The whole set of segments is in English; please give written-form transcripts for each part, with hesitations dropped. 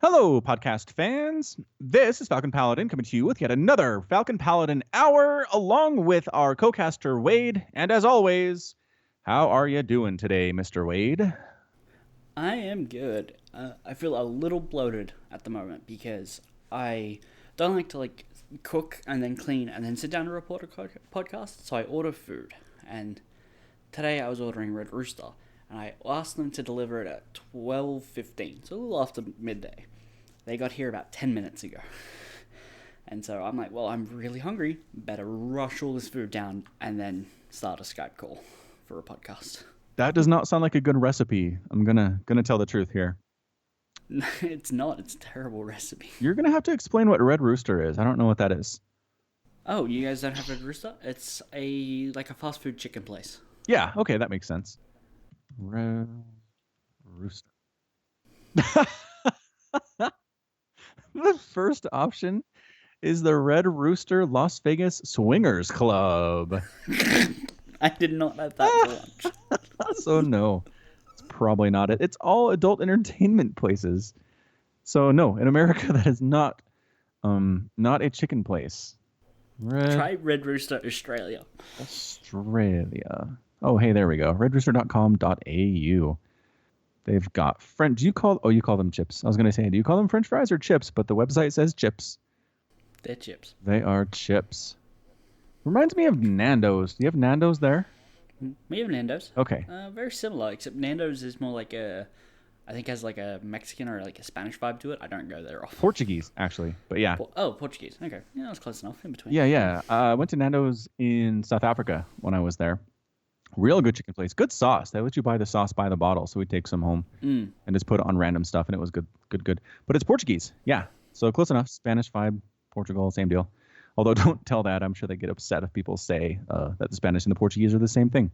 Hello, podcast fans. This is Falcon Paladin coming to you with yet another Falcon Paladin Hour, along with our co-caster Wade. And as always, how are you doing today, Mr. Wade? I am good. I feel a little bloated at the moment because I don't like to cook and then clean and then sit down to record a podcast. So I order food, and today I was ordering Red Rooster, and I asked them to deliver it at 12:15, so a little after midday. They got here about 10 minutes ago. And so I'm like, well, I'm really hungry. Better rush all this food down and then start a Skype call for a podcast. That does not sound like a good recipe. I'm gonna tell the truth here. It's not. It's a terrible recipe. You're gonna have to explain what Red Rooster is. I don't know what that is. Oh, you guys don't have Red Rooster? It's a fast food chicken place. Yeah, okay, that makes sense. Red Rooster. The first option is the Red Rooster Las Vegas Swingers Club. I did not have that for lunch. So no, it's probably not it. It's all adult entertainment places. So no, in America that is not a chicken place. Try Red Rooster Australia. Oh, hey, there we go. redrooster.com.au. They've got French. You call them chips. I was going to say, do you call them French fries or chips? But the website says chips. They're chips. They are chips. Reminds me of Nando's. Do you have Nando's there? We have Nando's. Okay. Very similar, except Nando's is more like I think has like a Mexican or like a Spanish vibe to it. I don't go there often. Portuguese, actually. But yeah. Portuguese. Okay. Yeah, that's close enough in between. Yeah. I went to Nando's in South Africa when I was there. Real good chicken place. Good sauce. They let you buy the sauce by the bottle, so we'd take some home and just put it on random stuff, and it was good. But it's Portuguese. Yeah. So close enough. Spanish vibe, Portugal, same deal. Although don't tell that. I'm sure they get upset if people say that the Spanish and the Portuguese are the same thing.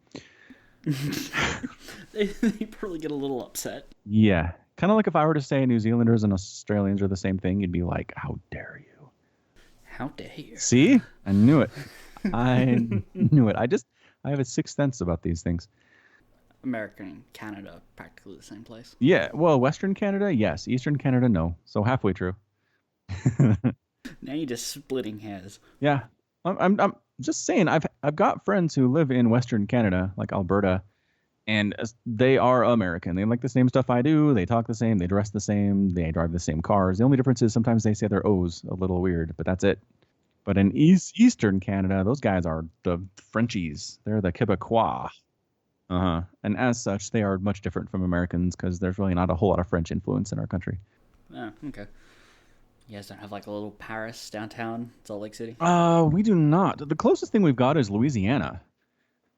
They probably get a little upset. Yeah. Kind of like if I were to say New Zealanders and Australians are the same thing, you'd be like, how dare you? How dare you? See? I knew it. I knew it. I have a sixth sense about these things. America and Canada, practically the same place. Yeah. Well, Western Canada, yes. Eastern Canada, no. So halfway true. Now you're just splitting hairs. Yeah. I'm just saying, I've got friends who live in Western Canada, like Alberta, and they are American. They like the same stuff I do. They talk the same. They dress the same. They drive the same cars. The only difference is sometimes they say their O's a little weird, but that's it. But in Eastern Canada, those guys are the Frenchies. They're the Quebecois. And as such, they are much different from Americans because there's really not a whole lot of French influence in our country. Oh, okay. You guys don't have like a little Paris downtown, Salt Lake City? We do not. The closest thing we've got is Louisiana,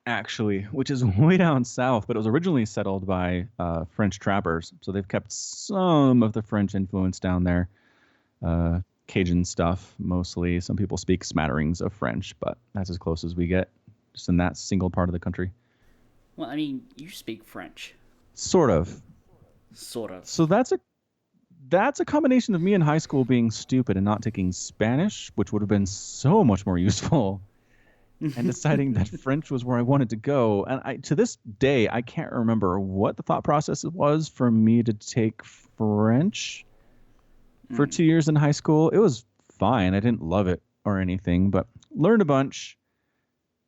actually, which is way down south, but it was originally settled by French trappers. So they've kept some of the French influence down there. Cajun stuff, mostly. Some people speak smatterings of French, but that's as close as we get, just in that single part of the country. Well, I mean, you speak French. Sort of. So that's a combination of me in high school being stupid and not taking Spanish, which would have been so much more useful, and deciding that French was where I wanted to go. And to this day, I can't remember what the thought process was for me to take French for 2 years in high school. It was fine. I didn't love it or anything, but learned a bunch.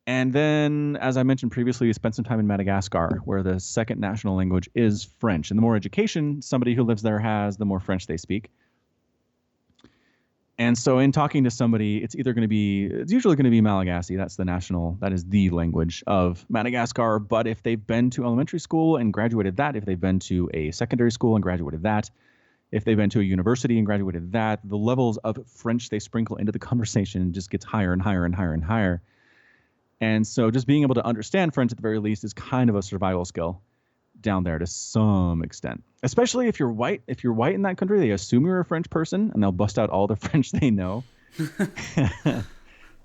And then, as I mentioned previously, we spent some time in Madagascar, where the second national language is French. And the more education somebody who lives there has, the more French they speak. And so in talking to somebody, it's usually going to be Malagasy. That is the language of Madagascar. But if they've been to elementary school and graduated that, if they've been to a secondary school and graduated that, if they've been to a university and graduated that, the levels of French they sprinkle into the conversation just gets higher and higher and higher and higher. And so just being able to understand French at the very least is kind of a survival skill down there to some extent. Especially if you're white. If you're white in that country, they assume you're a French person and they'll bust out all the French they know.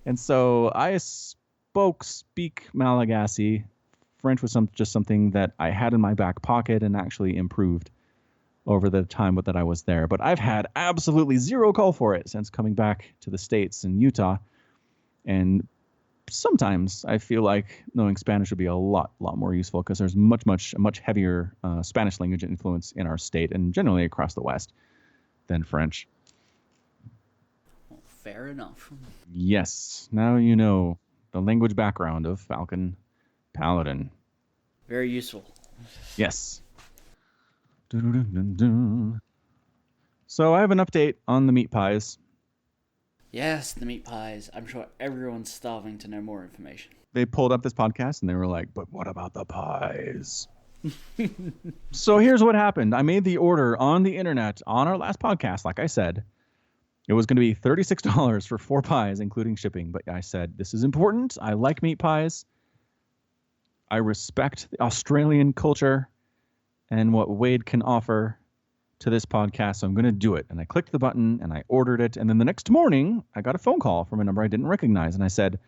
And so I speak Malagasy. French was just something that I had in my back pocket and actually improved over the time that I was there. But I've had absolutely zero call for it since coming back to the States in Utah. And sometimes I feel like knowing Spanish would be a lot more useful because there's much heavier Spanish language influence in our state and generally across the West. than French. Well, fair enough. Yes. Now you know the language background of Falcon Paladin. Very useful. Yes. So I have an update on the meat pies. Yes, the meat pies. I'm sure everyone's starving to know more information. They pulled up this podcast and they were like, but what about the pies? So here's what happened. I made the order on the internet on our last podcast. Like I said, it was going to be $36 for 4 pies, including shipping. But I said, this is important. I like meat pies. I respect the Australian culture and what Wade can offer to this podcast. So I'm going to do it. And I clicked the button and I ordered it. And then the next morning, I got a phone call from a number I didn't recognize. And I said,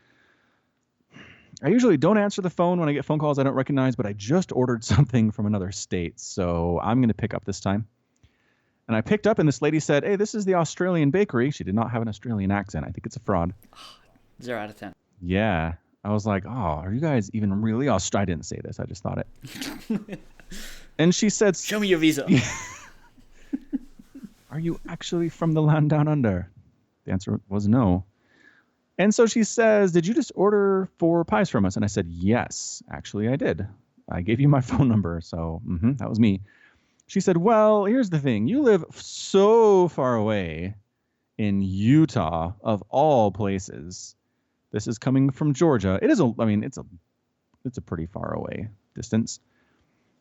I usually don't answer the phone when I get phone calls I don't recognize, but I just ordered something from another state, so I'm going to pick up this time. And I picked up, and this lady said, hey, this is the Australian bakery. She did not have an Australian accent. I think it's a fraud. 0 out of 10. Yeah. I was like, oh, are you guys even really Australian? I didn't say this. I just thought it. And she said, show me your visa. Are you actually from the land down under? The answer was no. And so she says, did you just order 4 pies from us? And I said, yes, actually I did. I gave you my phone number. So that was me. She said, well, here's the thing. You live so far away in Utah, of all places. This is coming from Georgia. It's a pretty far away distance.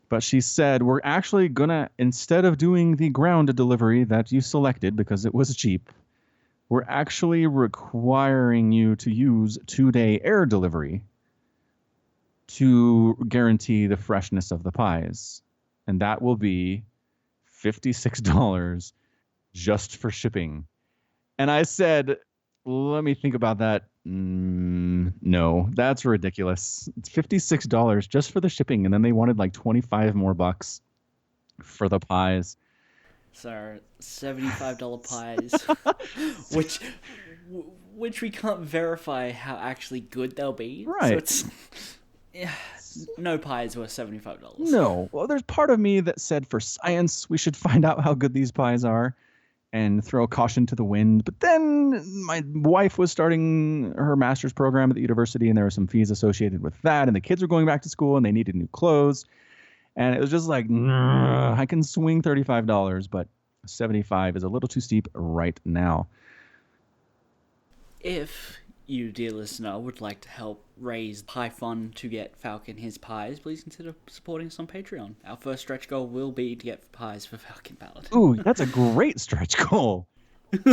But she said, we're actually going to, instead of doing the ground delivery that you selected because it was cheap, we're actually requiring you to use 2-day air delivery to guarantee the freshness of the pies. And that will be $56 just for shipping. And I said, let me think about that. No, that's ridiculous. It's $56 just for the shipping. And then they wanted like 25 more bucks for the pies. So $75 pies, which we can't verify how actually good they'll be. Right. So no pies were $75. No. Well, there's part of me that said for science we should find out how good these pies are and throw caution to the wind. But then my wife was starting her master's program at the university, and there were some fees associated with that. And the kids were going back to school, and they needed new clothes. And it was just like, I can swing $35, but $75 is a little too steep right now. If you, dear listener, would like to help raise pie fund to get Falcon his pies, please consider supporting us on Patreon. Our first stretch goal will be to get pies for Falcon Paladin. Ooh, that's a great stretch goal.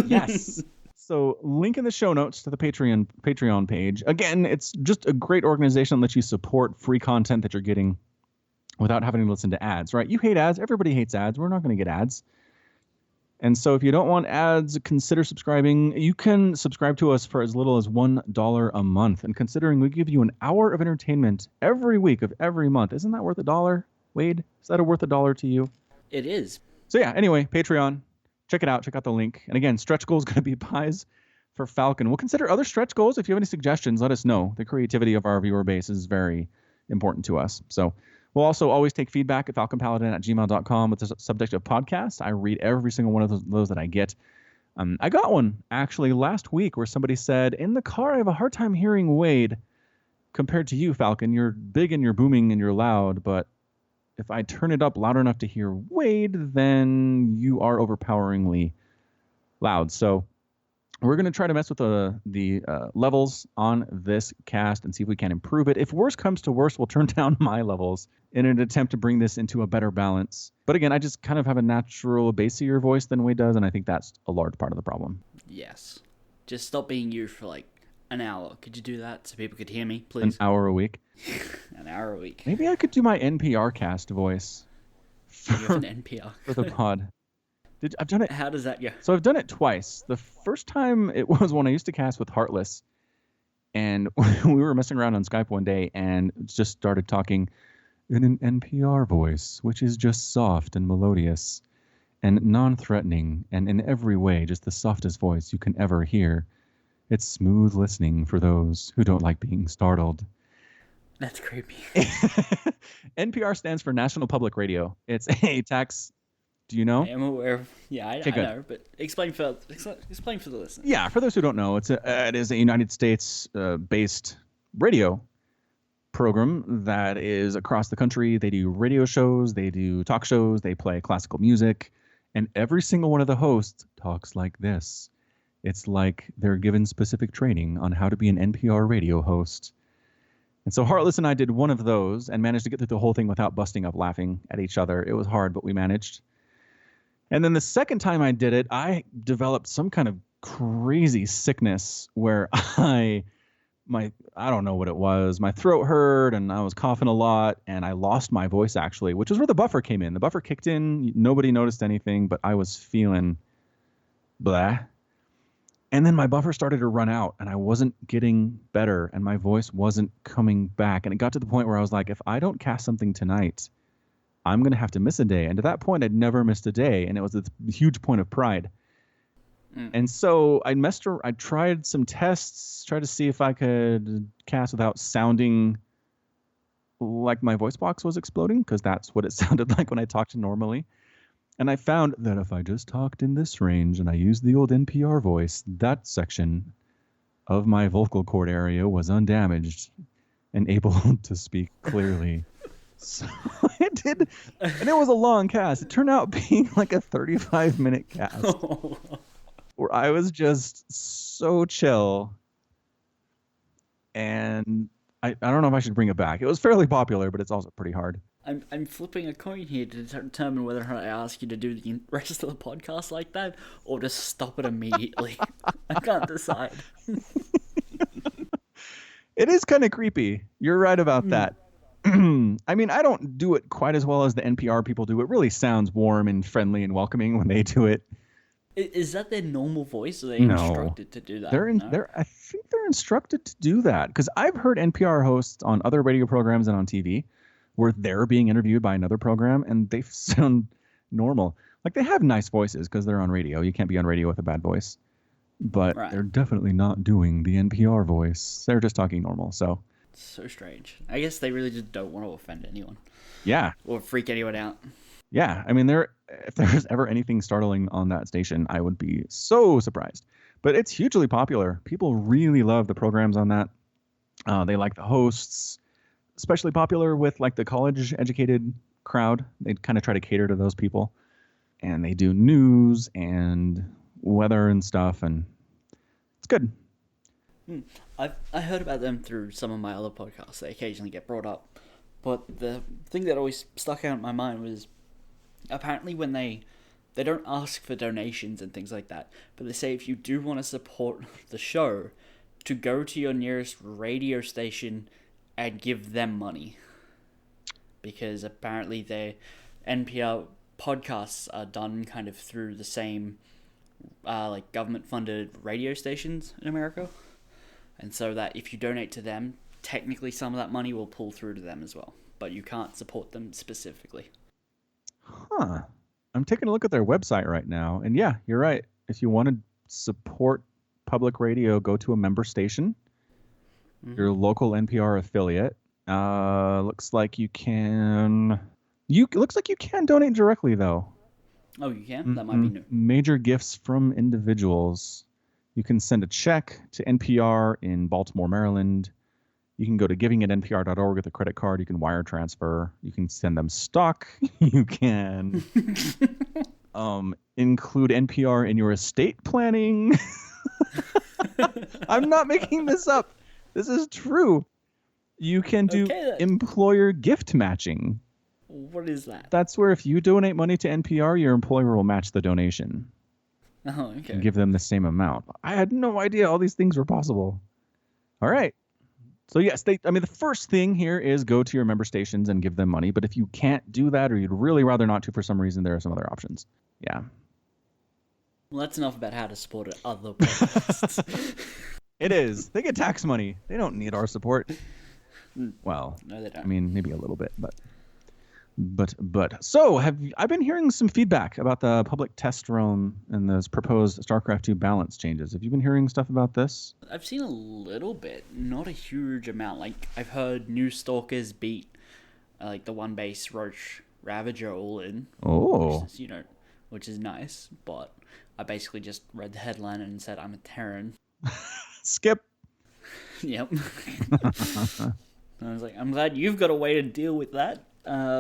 Yes. So link in the show notes to the Patreon page. Again, it's just a great organization that lets you support free content that you're getting without having to listen to ads, right? You hate ads. Everybody hates ads. We're not going to get ads. And so if you don't want ads, consider subscribing. You can subscribe to us for as little as $1 a month. And considering we give you an hour of entertainment every week of every month, isn't that worth $1, Wade? Is that worth $1 to you? It is. So yeah, anyway, Patreon. Check it out. Check out the link. And again, stretch goal is going to be pies for Falcon. We'll consider other stretch goals. If you have any suggestions, let us know. The creativity of our viewer base is very important to us. So we'll also always take feedback at falconpaladin@gmail.com with the subject of podcast. I read every single one of those that I get. I got one actually last week where somebody said, in the car, I have a hard time hearing Wade compared to you, Falcon. You're big and you're booming and you're loud, but if I turn it up loud enough to hear Wade, then you are overpoweringly loud. So we're going to try to mess with the levels on this cast and see if we can improve it. If worse comes to worse, we'll turn down my levels in an attempt to bring this into a better balance. But again, I just kind of have a natural bassier voice than Wade does, and I think that's a large part of the problem. Yes. Just stop being you for like an hour. Could you do that so people could hear me, please? An hour a week? An hour a week. Maybe I could do my NPR cast voice. You have an NPR. For the pod. I've done it. How does that go? So I've done it twice. The first time it was when I used to cast with Heartless, and we were messing around on Skype one day and just started talking in an NPR voice, which is just soft and melodious and non-threatening and in every way just the softest voice you can ever hear. It's smooth listening for those who don't like being startled. That's creepy. NPR stands for National Public Radio. It's a tax Do you know? I am aware of. Yeah, I good. know, but explain for the listeners. Yeah, for those who don't know, it is a United States based radio program that is across the country. They do radio shows, they do talk shows, they play classical music, and every single one of the hosts talks like this. It's like they're given specific training on how to be an NPR radio host. And so Heartless and I did one of those and managed to get through the whole thing without busting up laughing at each other. It was hard, but we managed. And then the second time I did it, I developed some kind of crazy sickness where I don't know what it was. My throat hurt and I was coughing a lot and I lost my voice actually, which is where the buffer came in. The buffer kicked in. Nobody noticed anything, but I was feeling blah. And then my buffer started to run out and I wasn't getting better and my voice wasn't coming back. And it got to the point where I was like, if I don't cast something tonight, I'm going to have to miss a day. And to that point, I'd never missed a day. And it was a huge point of pride. And so I tried some tests, tried to see if I could cast without sounding like my voice box was exploding, because that's what it sounded like when I talked normally. And I found that if I just talked in this range and I used the old NPR voice, that section of my vocal cord area was undamaged and able to speak clearly. So I did, and it was a long cast. It turned out being like a 35-minute cast where I was just so chill. And I don't know if I should bring it back. It was fairly popular, but it's also pretty hard. I'm flipping a coin here to determine whether or not I ask you to do the rest of the podcast like that, or just stop it immediately. I can't decide. It is kind of creepy. You're right about that. I mean, I don't do it quite as well as the NPR people do. It really sounds warm and friendly and welcoming when they do it. Is that their normal voice, or are they instructed to do that? I think they're instructed to do that, because I've heard NPR hosts on other radio programs and on TV where they're being interviewed by another program and they sound normal. Like, they have nice voices because they're on radio. You can't be on radio with a bad voice. But They're definitely not doing the NPR voice. They're just talking normal. So strange. I guess they really just don't want to offend anyone. Yeah. Or freak anyone out. Yeah. I mean, if there was ever anything startling on that station, I would be so surprised. But it's hugely popular. People really love the programs on that. They like the hosts. Especially popular with like the college-educated crowd. They kind of try to cater to those people. And they do news and weather and stuff, and it's good. I heard about them through some of my other podcasts. They occasionally get brought up. But the thing that always stuck out in my mind was apparently when they don't ask for donations and things like that, but they say if you do want to support the show, to go to your nearest radio station and give them money, because apparently their NPR podcasts are done kind of through the same like government-funded radio stations in America, and so that if you donate to them, technically some of that money will pull through to them as well, but you can't support them specifically. Huh. I'm taking a look at their website right now, and yeah, you're right. If you want to support public radio, go to a member station. Your local NPR affiliate. Looks like you can donate directly though. Oh, you can? That might be new. Major gifts from individuals. You can send a check to NPR in Baltimore, Maryland. You can go to giving@npr.org with a credit card. You can wire transfer. You can send them stock. You can include NPR in your estate planning. I'm not making this up. This is true. You can do employer gift matching. What is that? That's where if you donate money to NPR, your employer will match the donation. Oh, okay. And give them the same amount. I had no idea all these things were possible. All right. So yes, the first thing here is go to your member stations and give them money. But if you can't do that, or you'd really rather not to for some reason, there are some other options. Yeah. Well, that's enough about how to support other podcasts. It is. They get tax money. They don't need our support. Well, no, they don't. I mean, maybe a little bit, but. So, I've been hearing some feedback about the public test room and those proposed StarCraft 2 balance changes. Have you been hearing stuff about this? I've seen a little bit, not a huge amount. Like, I've heard new Stalkers beat, like, the one base Roach Ravager all in. Oh. Which is, which is nice, but I basically just read the headline and said I'm a Terran. Skip. Yep. I was like, I'm glad you've got a way to deal with that.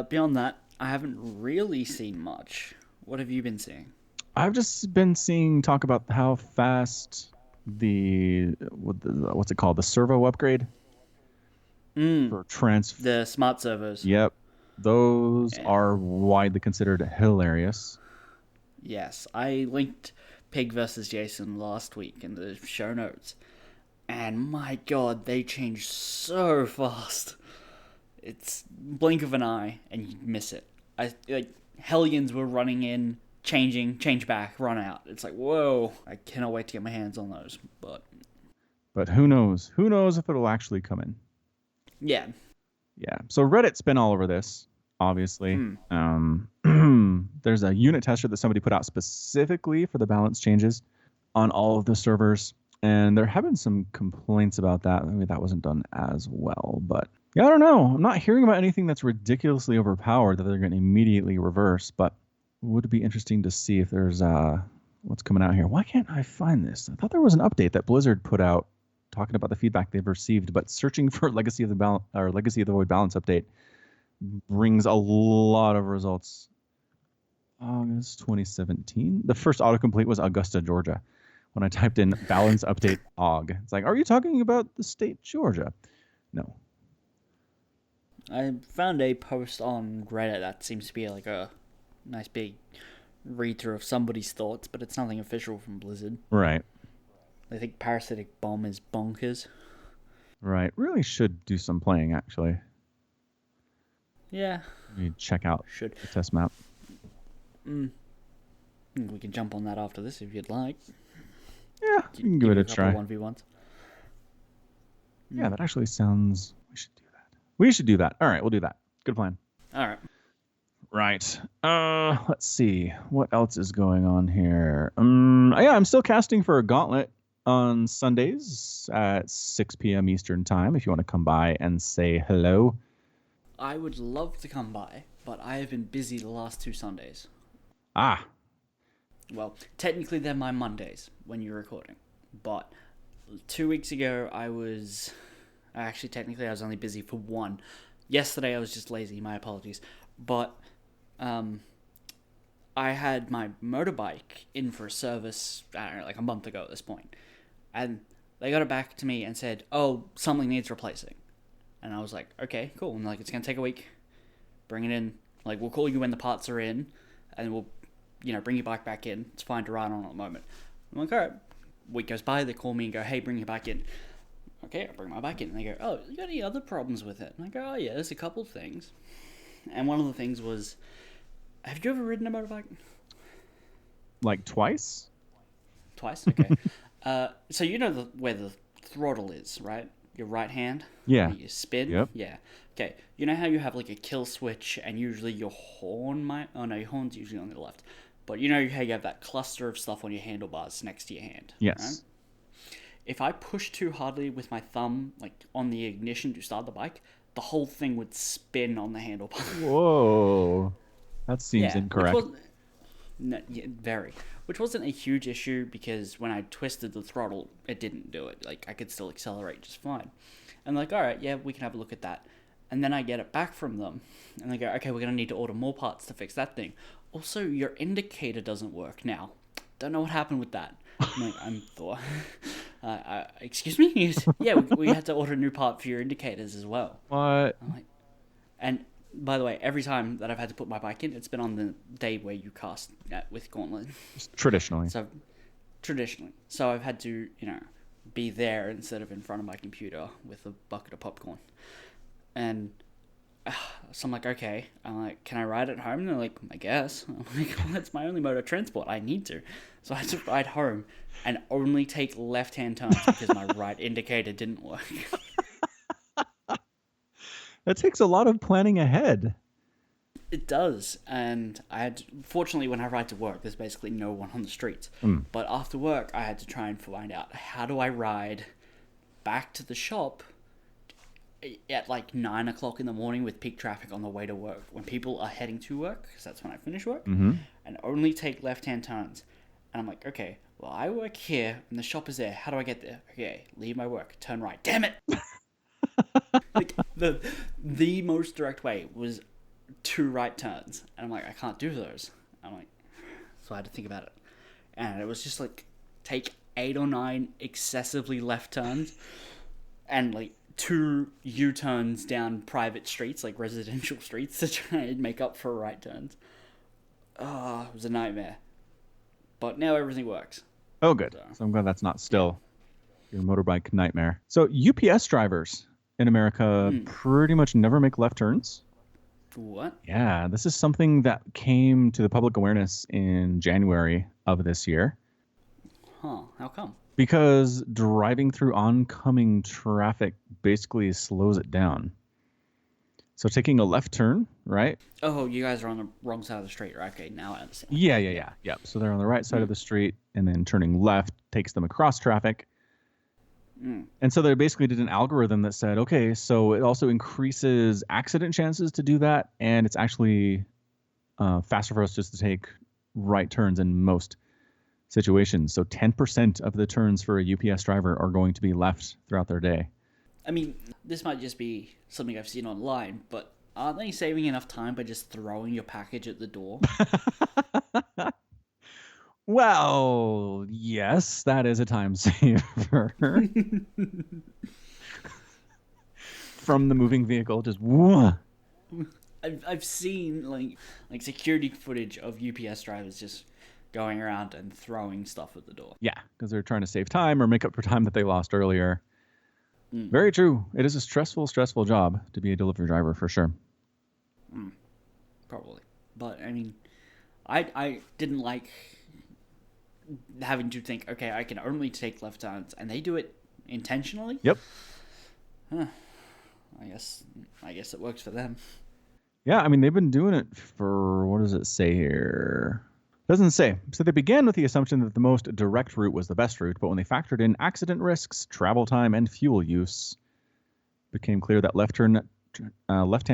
Beyond that, I haven't really seen much. What have you been seeing? I've just been seeing talk about how fast what's it called? The servo upgrade for the smart servos. Yep. Those are widely considered hilarious. Yes. I linked Pig vs. Jason last week in the show notes. And my god, they change so fast. It's blink of an eye and you miss it. Hellions were running in, change back, run out. It's like, whoa, I cannot wait to get my hands on those. But who knows? Who knows if it'll actually come in? Yeah. Yeah. So Reddit's been all over this, obviously. There's a unit tester that somebody put out specifically for the balance changes on all of the servers. And there have been some complaints about that. Maybe that wasn't done as well. But yeah, I don't know. I'm not hearing about anything that's ridiculously overpowered that they're going to immediately reverse. But it would be interesting to see if there's what's coming out here. Why can't I find this? I thought there was an update that Blizzard put out talking about the feedback they've received. But searching for Legacy of the Void balance update brings a lot of results. August 2017. The first autocomplete was Augusta, Georgia. When I typed in balance update AUG. It's like, are you talking about the state Georgia? No. I found a post on Reddit that seems to be like a nice big read-through of somebody's thoughts, but it's nothing official from Blizzard. Right. They think Parasitic Bomb is bonkers. Right. Really should do some playing, actually. Yeah. You check out the test map. We can jump on that after this if you'd like. Yeah, you can give it a try. 1v1s. Yeah, that actually sounds... We should do that. All right, we'll do that. Good plan. All right. Right. Let's see. What else is going on here? Yeah, I'm still casting for a Gauntlet on Sundays at 6 p.m. Eastern Time if you want to come by and say hello. I would love to come by, but I have been busy the last 2 Sundays. Ah. Well, technically they're my Mondays when you're recording, but 2 weeks ago I was only busy for 1. Yesterday I was just lazy, my apologies, but I had my motorbike in for a service, I don't know, like a month ago at this point, and they got it back to me and said, oh, something needs replacing, and I was like, okay, cool, and like, it's gonna take a week, bring it in, like, we'll call you when the parts are in, and we'll bring your bike back in. It's fine to ride on at the moment. I'm like, all right. Week goes by, they call me and go, hey, bring your bike in. Okay, I bring my bike in. And they go, oh, you got any other problems with it? And I go, oh, yeah, there's a couple of things. And one of the things was, have you ever ridden a motorbike? Like twice? Twice? Okay. So you know where the throttle is, right? Your right hand? Yeah. You spin? Yep. Yeah. Okay. You know how you have like a kill switch and usually your horn your horn's usually on the left. But you know how you have that cluster of stuff on your handlebars next to your hand? Yes. Right? If I push too hardly with my thumb, like on the ignition to start the bike, the whole thing would spin on the handlebar. Whoa. That seems incorrect. Very. Which wasn't a huge issue because when I twisted the throttle, it didn't do it. Like, I could still accelerate just fine. And like, all right, yeah, we can have a look at that. And then I get it back from them. And they go, okay, we're going to need to order more parts to fix that thing. Also, your indicator doesn't work now. Don't know what happened with that. I'm like, excuse me? Yeah, we had to order a new part for your indicators as well. What? And by the way, every time that I've had to put my bike in, it's been on the day where you cast with Gauntlet. Traditionally. So I've had to, be there instead of in front of my computer with a bucket of popcorn. And so I'm like, okay. I'm like, can I ride it home? And they're like, I guess. I'm like, well, that's my only mode of transport. I need to. So I had to ride home and only take left-hand turns because my right indicator didn't work. That takes a lot of planning ahead. It does. And fortunately, when I ride to work, there's basically no one on the streets. But after work, I had to try and find out, how do I ride back to the shop at like 9 o'clock in the morning with peak traffic on the way to work when people are heading to work, because that's when I finish work, and only take left-hand turns. And I'm like, okay, well, I work here and the shop is there. How do I get there? Okay, leave my work, turn right. Damn it! Like, the most direct way was 2 right turns. And I'm like, I can't do those. I'm like, so I had to think about it. And it was just like, take 8 or 9 excessively left turns and like 2 U-turns down private streets, like residential streets, to try and make up for right turns. Oh, it was a nightmare. But now everything works. Oh, good. So I'm glad that's not still your motorbike nightmare. So UPS drivers in America pretty much never make left turns. What? Yeah, this is something that came to the public awareness in January of this year. Huh, how come? Because driving through oncoming traffic basically slows it down. So taking a left turn, right? Oh, you guys are on the wrong side of the street, right? Okay, now I understand. Yeah. So they're on the right side of the street, and then turning left takes them across traffic. And so they basically did an algorithm that said, okay, so it also increases accident chances to do that, and it's actually faster for us just to take right turns in most situations. So 10% of the turns for a UPS driver are going to be left throughout their day. I mean, this might just be something I've seen online, but aren't they saving enough time by just throwing your package at the door? Well, yes, that is a time saver. From the moving vehicle, just whoa. I've seen like security footage of UPS drivers just going around and throwing stuff at the door. Yeah, because they're trying to save time or make up for time that they lost earlier. Very true. It is a stressful job to be a delivery driver for sure. Probably. But, I mean, I didn't like having to think, okay, I can only take left turns, and they do it intentionally? Yep. Huh. I guess it works for them. Yeah, I mean, they've been doing it for, what does it say here? Doesn't say. So they began with the assumption that the most direct route was the best route, but when they factored in accident risks, travel time, and fuel use, it became clear that left-hand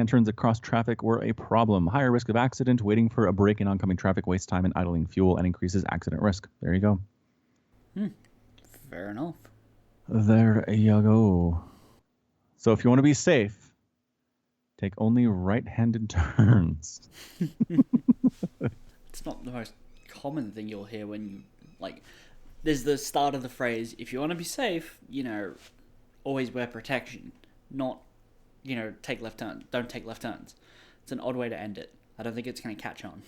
turns across traffic were a problem. Higher risk of accident, waiting for a break in oncoming traffic wastes time and idling fuel and increases accident risk. There you go. Fair enough. There you go. So if you want to be safe, take only right-handed turns. It's not the most common thing you'll hear when you, like, there's the start of the phrase, if you want to be safe, always wear protection, not, take left turns. Don't take left turns. It's an odd way to end it. I don't think it's going to catch on.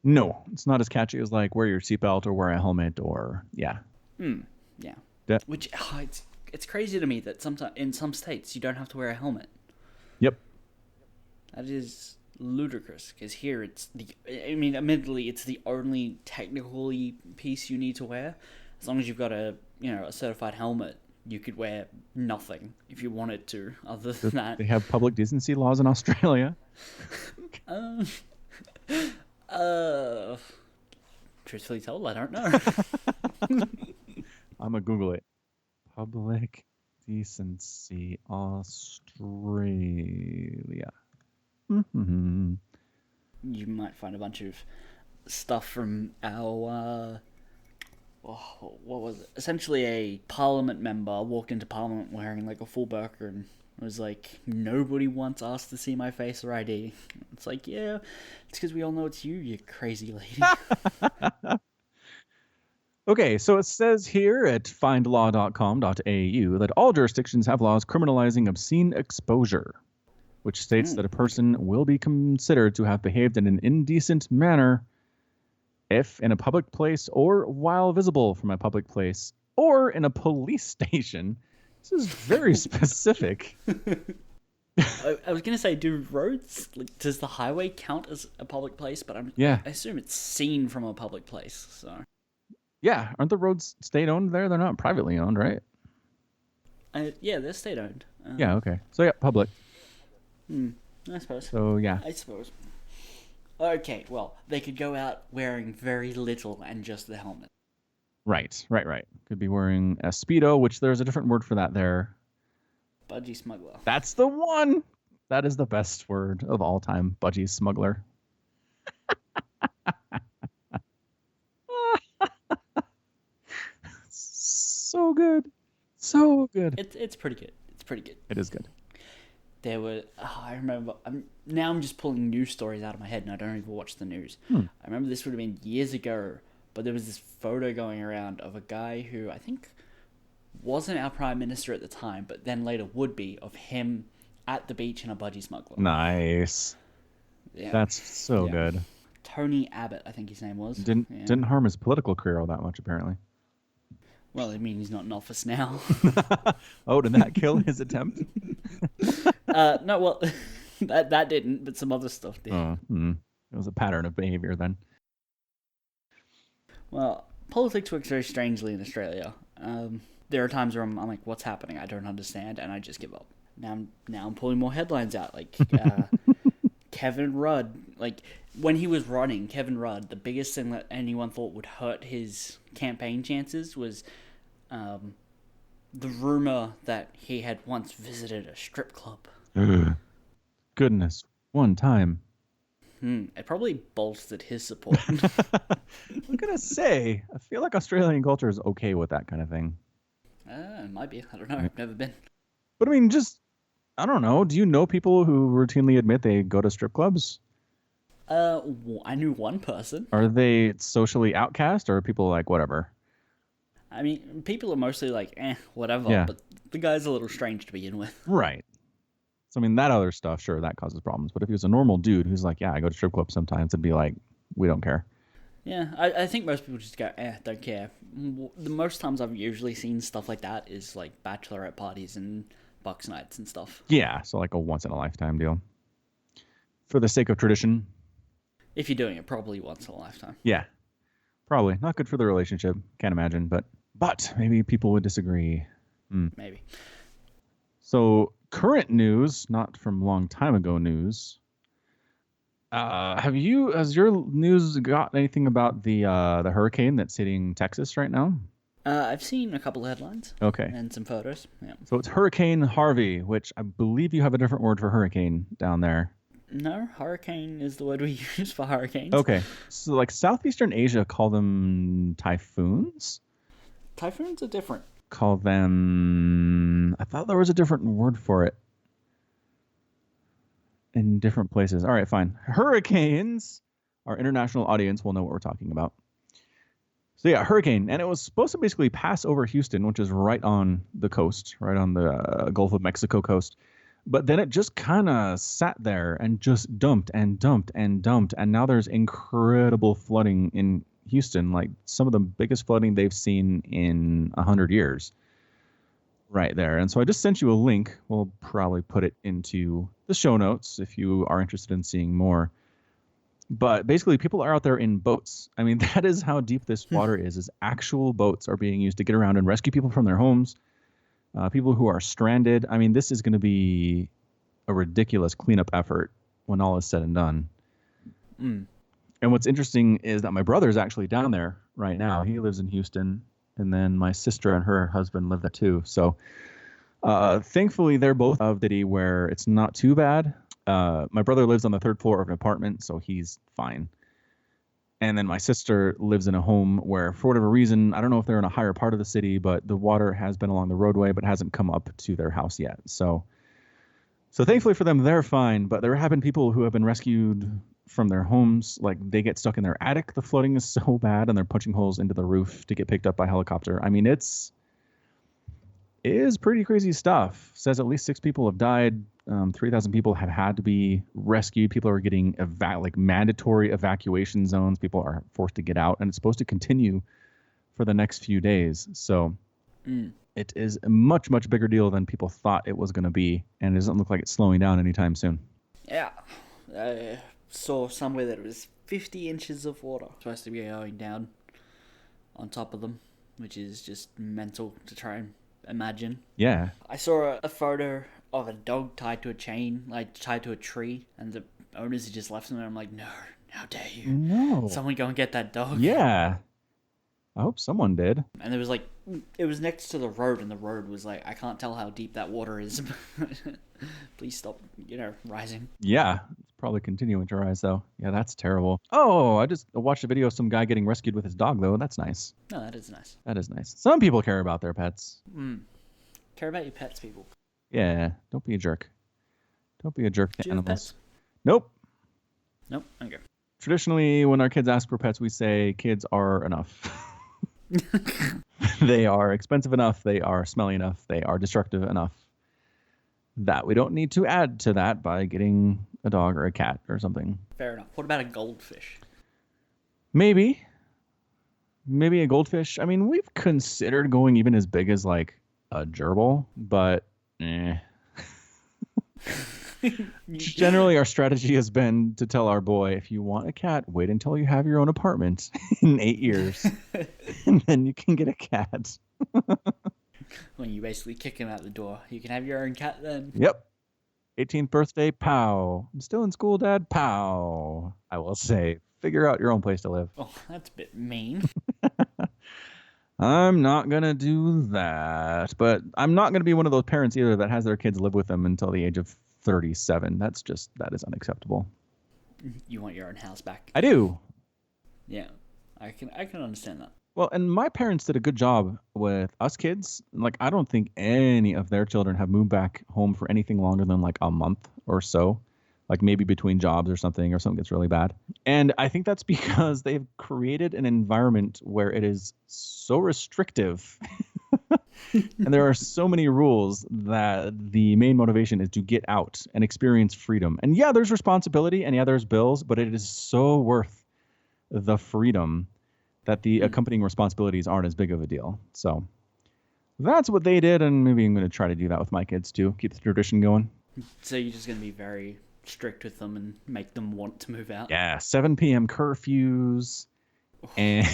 No, it's not as catchy as, like, wear your seatbelt or wear a helmet or, yeah. Yeah. Which, it's crazy to me that sometimes in some states you don't have to wear a helmet. Yep. That is ludicrous, because here admittedly it's the only technical piece you need to wear. As long as you've got a certified helmet, you could wear nothing if you wanted to, other than that. They have public decency laws in Australia. Truthfully told, I don't know. I'm gonna Google it. Public decency Australia. Mm-hmm. You might find a bunch of stuff from our what was it? Essentially a parliament member walked into parliament wearing like a full burqa and was like, nobody wants us to see my face or ID. It's like, yeah, it's because we all know it's you crazy lady. Okay, so it says here at findlaw.com.au that all jurisdictions have laws criminalizing obscene exposure, which states that a person will be considered to have behaved in an indecent manner if in a public place or while visible from a public place or in a police station. This is very specific. I was going to say, do roads, does the highway count as a public place? But I assume it's seen from a public place, so... Yeah, aren't the roads state-owned there? They're not privately owned, right? Yeah, they're state-owned. Yeah, okay. So, yeah, public. I suppose. So, yeah. I suppose. Okay, well, they could go out wearing very little and just the helmet. Right. Could be wearing a Speedo, which there's a different word for that there. Budgie Smuggler. That's the one! That is the best word of all time, Budgie Smuggler. So good. So good. It's pretty good. It's pretty good. It is good. There were, I remember, I'm just pulling news stories out of my head and I don't even watch the news. I remember this would have been years ago, but there was this photo going around of a guy who I think wasn't our Prime Minister at the time, but then later would be, of him at the beach in a Budgie Smuggler. Nice. Yeah. That's so good. Tony Abbott, I think his name was. Didn't harm his political career all that much, apparently. Well, I mean, he's not in office now. Oh, did that kill his attempt? No, well, that didn't, but some other stuff did. It was a pattern of behavior then. Well, politics works very strangely in Australia. There are times where I'm like, what's happening? I don't understand, and I just give up. Now I'm pulling more headlines out, like Kevin Rudd. Like, when he was running, Kevin Rudd, the biggest thing that anyone thought would hurt his campaign chances was the rumor that he had once visited a strip club. Goodness, one time. It probably bolstered his support. I'm gonna say, I feel like Australian culture is okay with that kind of thing. It might be. I don't know. I've never been. But I mean, I don't know. Do you know people who routinely admit they go to strip clubs? I knew one person. Are they socially outcast, or are people like, whatever? I mean, people are mostly like, whatever, Yeah. But the guy's a little strange to begin with. Right. So, I mean, that other stuff, sure, that causes problems. But if he was a normal dude who's like, yeah, I go to strip clubs sometimes, it'd be like, we don't care. Yeah, I think most people just go, don't care. The most times I've usually seen stuff like that is like bachelorette parties and bucks nights and stuff. Yeah, so like a once-in-a-lifetime deal. For the sake of tradition. If you're doing it probably once in a lifetime. Yeah, probably. Not good for the relationship. Can't imagine, but maybe people would disagree. Maybe. So, current news, not from long time ago news. Has your news got anything about the hurricane that's hitting Texas right now? I've seen a couple of headlines. Okay. And some photos. Yeah. So it's Hurricane Harvey, which I believe you have a different word for hurricane down there. No, hurricane is the word we use for hurricanes. Okay. So like Southeastern Asia call them typhoons? Typhoons are different. Call them... I thought there was a different word for it. In different places. All right, fine. Hurricanes. Our international audience will know what we're talking about. So yeah, hurricane. And it was supposed to basically pass over Houston, which is right on the coast, right on the Gulf of Mexico coast. But then it just kind of sat there and just dumped and dumped and dumped. And now there's incredible flooding in Houston, like some of the biggest flooding they've seen in 100 years. Right there. And so I just sent you a link. We'll probably put it into the show notes if you are interested in seeing more. But basically, people are out there in boats. I mean, that is how deep this water is actual boats are being used to get around and rescue people from their homes, people who are stranded. I mean, this is going to be a ridiculous cleanup effort when all is said and done. And what's interesting is that my brother is actually down there right now. He lives in Houston. And then my sister and her husband live there too. So thankfully, they're both of the city where it's not too bad. My brother lives on the third floor of an apartment, so he's fine. And then my sister lives in a home where, for whatever reason, I don't know if they're in a higher part of the city, but the water has been along the roadway, but hasn't come up to their house yet. So thankfully for them, they're fine. But there have been people who have been rescued from their homes. Like, they get stuck in their attic. The flooding is so bad, and they're punching holes into the roof to get picked up by helicopter. I mean, it is pretty crazy stuff. Says at least 6 people have died. 3,000 people have had to be rescued. People are getting mandatory evacuation zones. People are forced to get out, and it's supposed to continue for the next few days. So it is a much, much bigger deal than people thought it was going to be, and it doesn't look like it's slowing down anytime soon. Yeah. I saw somewhere that it was 50 inches of water supposed to be going down on top of them, which is just mental to try and imagine. Yeah. I saw a photo of a dog tied to a chain, like tied to a tree, and the owners had just left them there. I'm like, no, how dare you? No. Someone go and get that dog. Yeah. I hope someone did. And there was it was next to the road, and the road was like, I can't tell how deep that water is. Please stop, rising. Yeah. It's probably continue to rise, though. Yeah, that's terrible. Oh, I just watched a video of some guy getting rescued with his dog, though. That's nice. No, that is nice. That is nice. Some people care about their pets. Care about your pets, people. Yeah, don't be a jerk. Don't be a jerk to Do you have animals. pets? Nope. Nope. Okay. Traditionally, when our kids ask for pets, we say kids are enough. They are expensive enough. They are smelly enough. They are destructive enough. That we don't need to add to that by getting a dog or a cat or something. Fair enough. What about a goldfish? Maybe a goldfish. I mean, we've considered going even as big as like a gerbil, but generally our strategy has been to tell our boy, if you want a cat, wait until you have your own apartment in 8 years, and then you can get a cat. When you basically kick him out the door, you can have your own cat then. Yep. 18th birthday, pow. I'm still in school, Dad, pow. I will say, figure out your own place to live. Oh, that's a bit mean. I'm not going to do that. But I'm not going to be one of those parents either that has their kids live with them until the age of 37. That is unacceptable. You want your own house back. I do. Yeah, I can understand that. Well, and my parents did a good job with us kids. Like, I don't think any of their children have moved back home for anything longer than like a month or so. Like maybe between jobs or something gets really bad. And I think that's because they've created an environment where it is so restrictive and there are so many rules that the main motivation is to get out and experience freedom. And yeah, there's responsibility and yeah, there's bills, but it is so worth the freedom that the accompanying responsibilities aren't as big of a deal. So that's what they did, and maybe I'm going to try to do that with my kids too. Keep the tradition going. So you're just going to be very strict with them and make them want to move out? Yeah, 7 p.m. curfews, and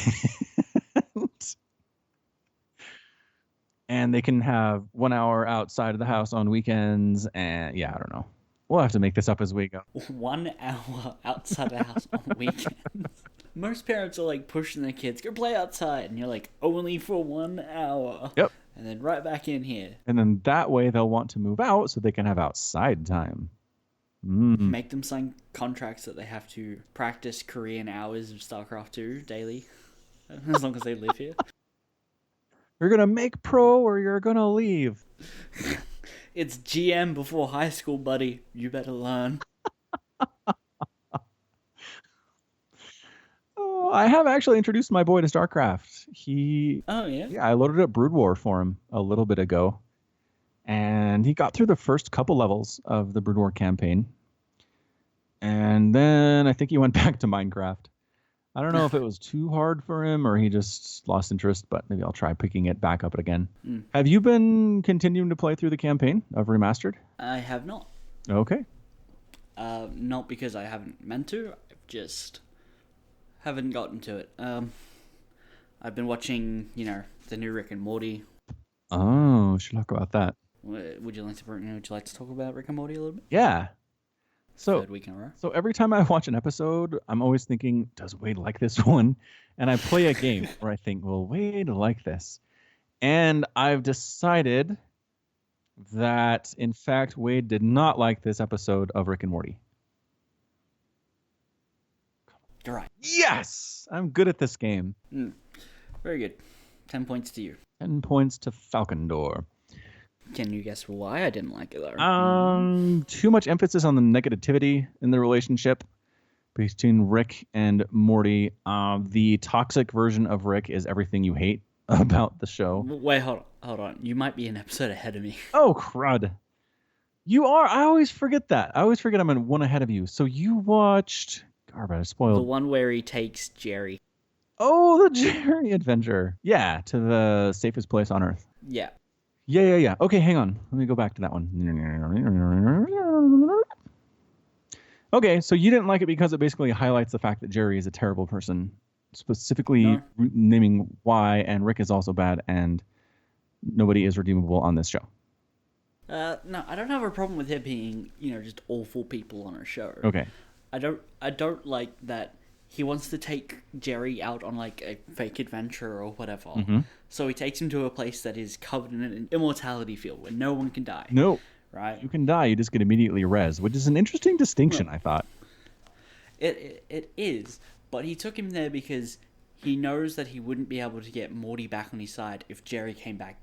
and they can have 1 hour outside of the house on weekends, and yeah, I don't know. We'll have to make this up as we go. 1 hour outside the house on weekends. Most parents are like pushing their kids, go play outside, and you're like, only for 1 hour. Yep. And then right back in here. And then that way they'll want to move out so they can have outside time. Make them sign contracts that they have to practice Korean hours of StarCraft 2 daily, as long as they live here. You're going to make pro or you're going to leave. It's GM before high school, buddy. You better learn. Oh, I have actually introduced my boy to StarCraft. Oh, yeah? Yeah, I loaded up Brood War for him a little bit ago. And he got through the first couple levels of the Brood War campaign. And then I think he went back to Minecraft. I don't know if it was too hard for him or he just lost interest, but maybe I'll try picking it back up again. Have you been continuing to play through the campaign of Remastered? I have not. Okay. Not because I haven't meant to. I've just haven't gotten to it. I've been watching, the new Rick and Morty. Oh, we should talk about that. Would you like to talk about Rick and Morty a little bit? Yeah. So, Third week in a row. So every time I watch an episode, I'm always thinking, does Wade like this one? And I play a game where I think, well, Wade like this. And I've decided that, in fact, Wade did not like this episode of Rick and Morty. You're right. Yes! I'm good at this game. Very good. 10 points to you. 10 points to Falcon Door. Can you guess why I didn't like it, though? Too much emphasis on the negativity in the relationship between Rick and Morty. The toxic version of Rick is everything you hate about the show. Wait, hold on. You might be an episode ahead of me. Oh, crud. You are? I always forget that. I always forget I'm one ahead of you. So you watched... Garbage, I spoiled. The one where he takes Jerry. Oh, the Jerry adventure. Yeah, to the safest place on Earth. Yeah. Yeah. Okay, hang on. Let me go back to that one. Okay, so you didn't like it because it basically highlights the fact that Jerry is a terrible person, specifically naming why, and Rick is also bad, and nobody is redeemable on this show. No, I don't have a problem with him being, just awful people on a show. Okay. I don't like that he wants to take Jerry out on like a fake adventure or whatever. Mm-hmm. So he takes him to a place that is covered in an immortality field where no one can die. No. Right? You can die, you just get immediately res, which is an interesting distinction, I thought. It is, but he took him there because he knows that he wouldn't be able to get Morty back on his side if Jerry came back,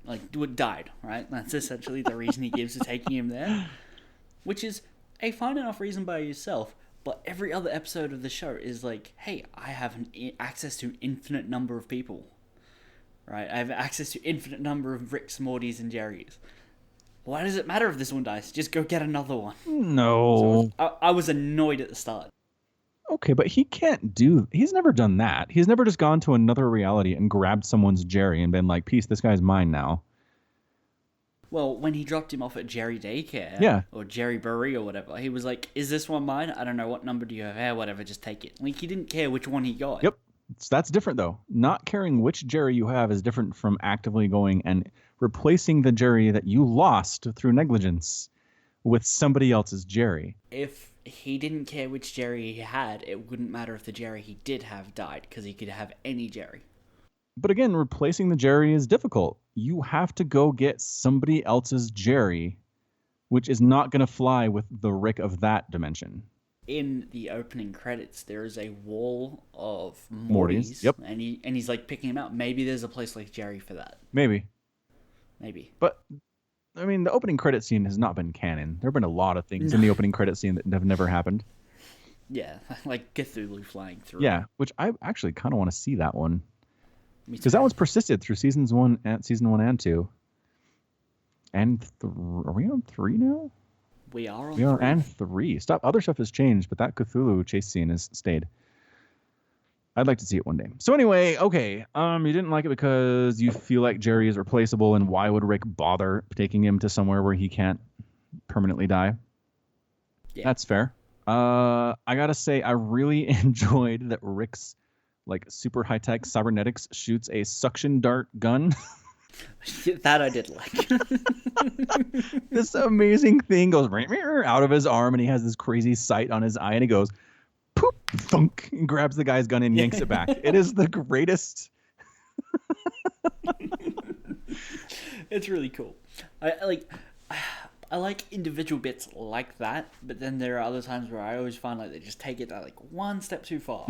died, right? That's essentially the reason he gives for taking him there, which is a fine enough reason by yourself, but every other episode of the show is like, hey, I have access to infinite number of people, right? I have access to infinite number of Ricks, Mortys, and Jerrys. Why does it matter if this one dies? Just go get another one. No. So I was annoyed at the start. Okay, but he's never done that. He's never just gone to another reality and grabbed someone's Jerry and been like, peace, this guy's mine now. Well, when he dropped him off at Jerry Daycare, or Jerry Bury or whatever, he was like, is this one mine? I don't know, what number do you have? Whatever, just take it. Like, he didn't care which one he got. Yep. So that's different, though. Not caring which Jerry you have is different from actively going and replacing the Jerry that you lost through negligence with somebody else's Jerry. If he didn't care which Jerry he had, it wouldn't matter if the Jerry he did have died, because he could have any Jerry. But again, replacing the Jerry is difficult. You have to go get somebody else's Jerry, which is not going to fly with the Rick of that dimension. In the opening credits, there is a wall of Mortys. Yep. And he's like picking them out. Maybe there's a place like Jerry for that. Maybe. But I mean, the opening credit scene has not been canon. There have been a lot of things in the opening credit scene that have never happened. Yeah, like Cthulhu flying through. Yeah, which I actually kind of want to see that one. Because that one's persisted through season 1 and 2. And are we on 3 now? We are on 3. And 3. Other stuff has changed, but that Cthulhu chase scene has stayed. I'd like to see it one day. So anyway, okay. You didn't like it because you feel like Jerry is replaceable, and why would Rick bother taking him to somewhere where he can't permanently die? Yeah. That's fair. I gotta say, I really enjoyed that Rick's super high-tech cybernetics shoots a suction dart gun. That I did like. This amazing thing goes out of his arm, and he has this crazy sight on his eye, and he goes, poop, thunk, and grabs the guy's gun and yanks it back. It is the greatest. It's really cool. I like individual bits like that, but then there are other times where I always find they just take it one step too far.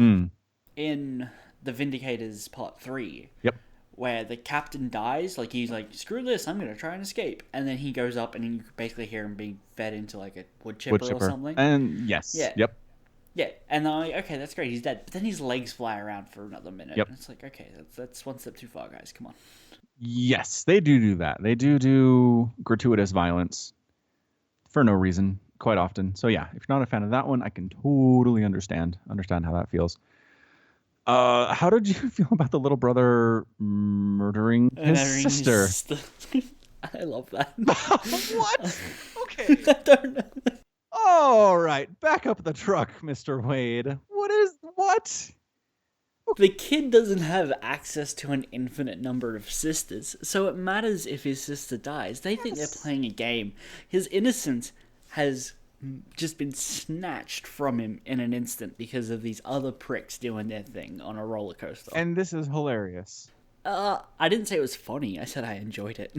In The Vindicators Part 3. Yep. Where the captain dies, he's like, screw this, I'm going to try and escape. And then he goes up and you basically hear him being fed into a wood chipper or something. And yes. Yeah. Yep. Yeah, and I'm like, okay, that's great, he's dead. But then his legs fly around for another minute. Yep. And it's like, okay, that's one step too far, guys, come on. Yes, they do that. They do gratuitous violence for no reason quite often. So yeah, if you're not a fan of that one, I can totally understand how that feels. How did you feel about the little brother murdering his sister? I love that. What? Okay. I don't know. All right, back up the truck, Mr. Wade. What? The kid doesn't have access to an infinite number of sisters, so it matters if his sister dies. They think they're playing a game. His innocence has just been snatched from him in an instant because of these other pricks doing their thing on a roller coaster. And this is hilarious. I didn't say it was funny. I said I enjoyed it.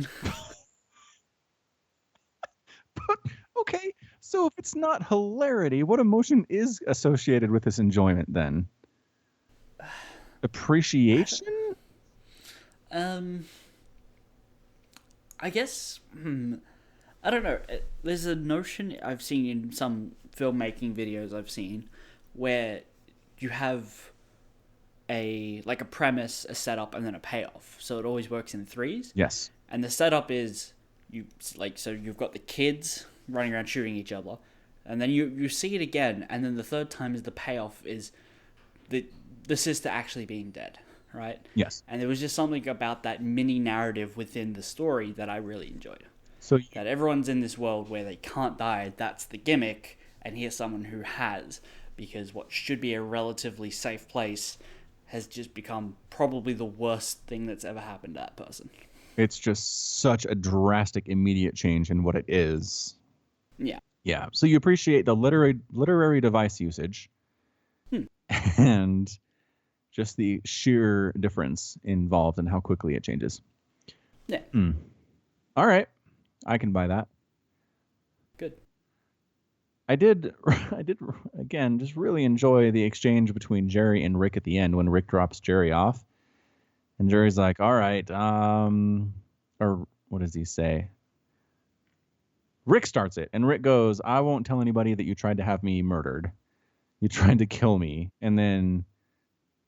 But, okay, so if it's not hilarity, what emotion is associated with this enjoyment then? Appreciation? I guess, I don't know. There's a notion I've seen in some filmmaking videos I've seen where you have a premise, a setup, and then a payoff. So it always works in threes. Yes. And the setup is so you've got the kids running around shooting each other, and then you see it again, and then the third time is the payoff is the sister actually being dead, right? Yes. And there was just something about that mini narrative within the story that I really enjoyed. So that everyone's in this world where they can't die, that's the gimmick, and here's someone who has, because what should be a relatively safe place has just become probably the worst thing that's ever happened to that person. It's just such a drastic, immediate change in what it is. Yeah. Yeah. So you appreciate the literary device usage and just the sheer difference involved in how quickly it changes. Yeah. All right. I can buy that. Good. I did again just really enjoy the exchange between Jerry and Rick at the end when Rick drops Jerry off, and Jerry's like, "All right, or what does he say?" Rick starts it, and Rick goes, "I won't tell anybody that you tried to have me murdered. You tried to kill me." And then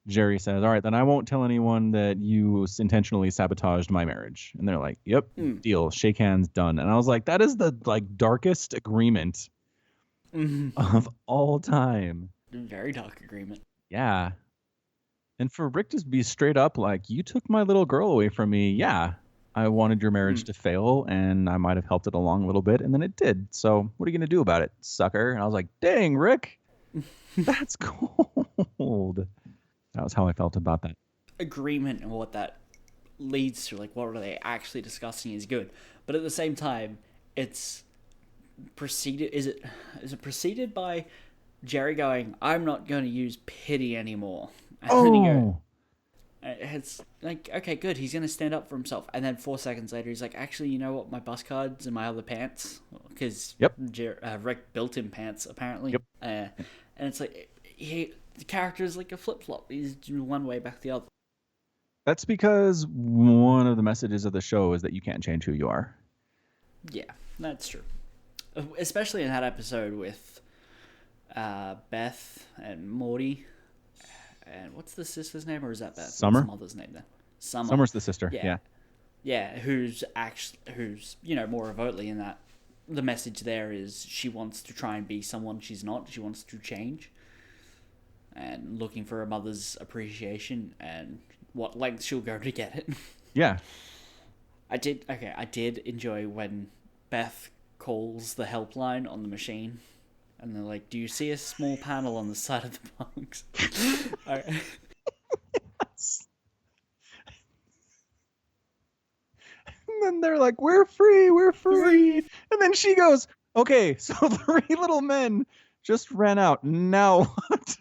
Jerry says, "All right, then I won't tell anyone that you intentionally sabotaged my marriage." And they're like, "Yep, deal. Shake hands, done." And I was like, that is the darkest agreement of all time. Very dark agreement. Yeah. And for Rick to be straight up like, "You took my little girl away from me. Yeah, I wanted your marriage to fail, and I might have helped it along a little bit, and then it did. So what are you going to do about it, sucker?" And I was like, dang, Rick, that's cold. That was how I felt about that. Agreement and what that leads to, like what are they actually discussing, is good. But at the same time, it's preceded. Is it preceded by Jerry going, "I'm not going to use pity anymore"? And then he goes, it's like, okay, good. He's going to stand up for himself. And then 4 seconds later, he's like, "Actually, you know what? My bus card's in my other pants." Because Rick built him pants, apparently. Yep. And it's like, the character is like a flip-flop. He's one way, back the other. That's because one of the messages of the show is that you can't change who you are. Yeah, that's true. Especially in that episode with Beth and Morty. And what's the sister's name, or is that Beth? Summer. What's the mother's name then? Summer. Summer's the sister. Yeah. Yeah, who's more overtly in that. The message there is she wants to try and be someone she's not. She wants to change. And looking for a mother's appreciation and what lengths she'll go to get it. Yeah. I did enjoy when Beth calls the helpline on the machine. And they're like, "Do you see a small panel on the side of the box?" Yes. And then they're like, "We're free, we're free." And then she goes, "Okay, so 3 little men just ran out. Now what?"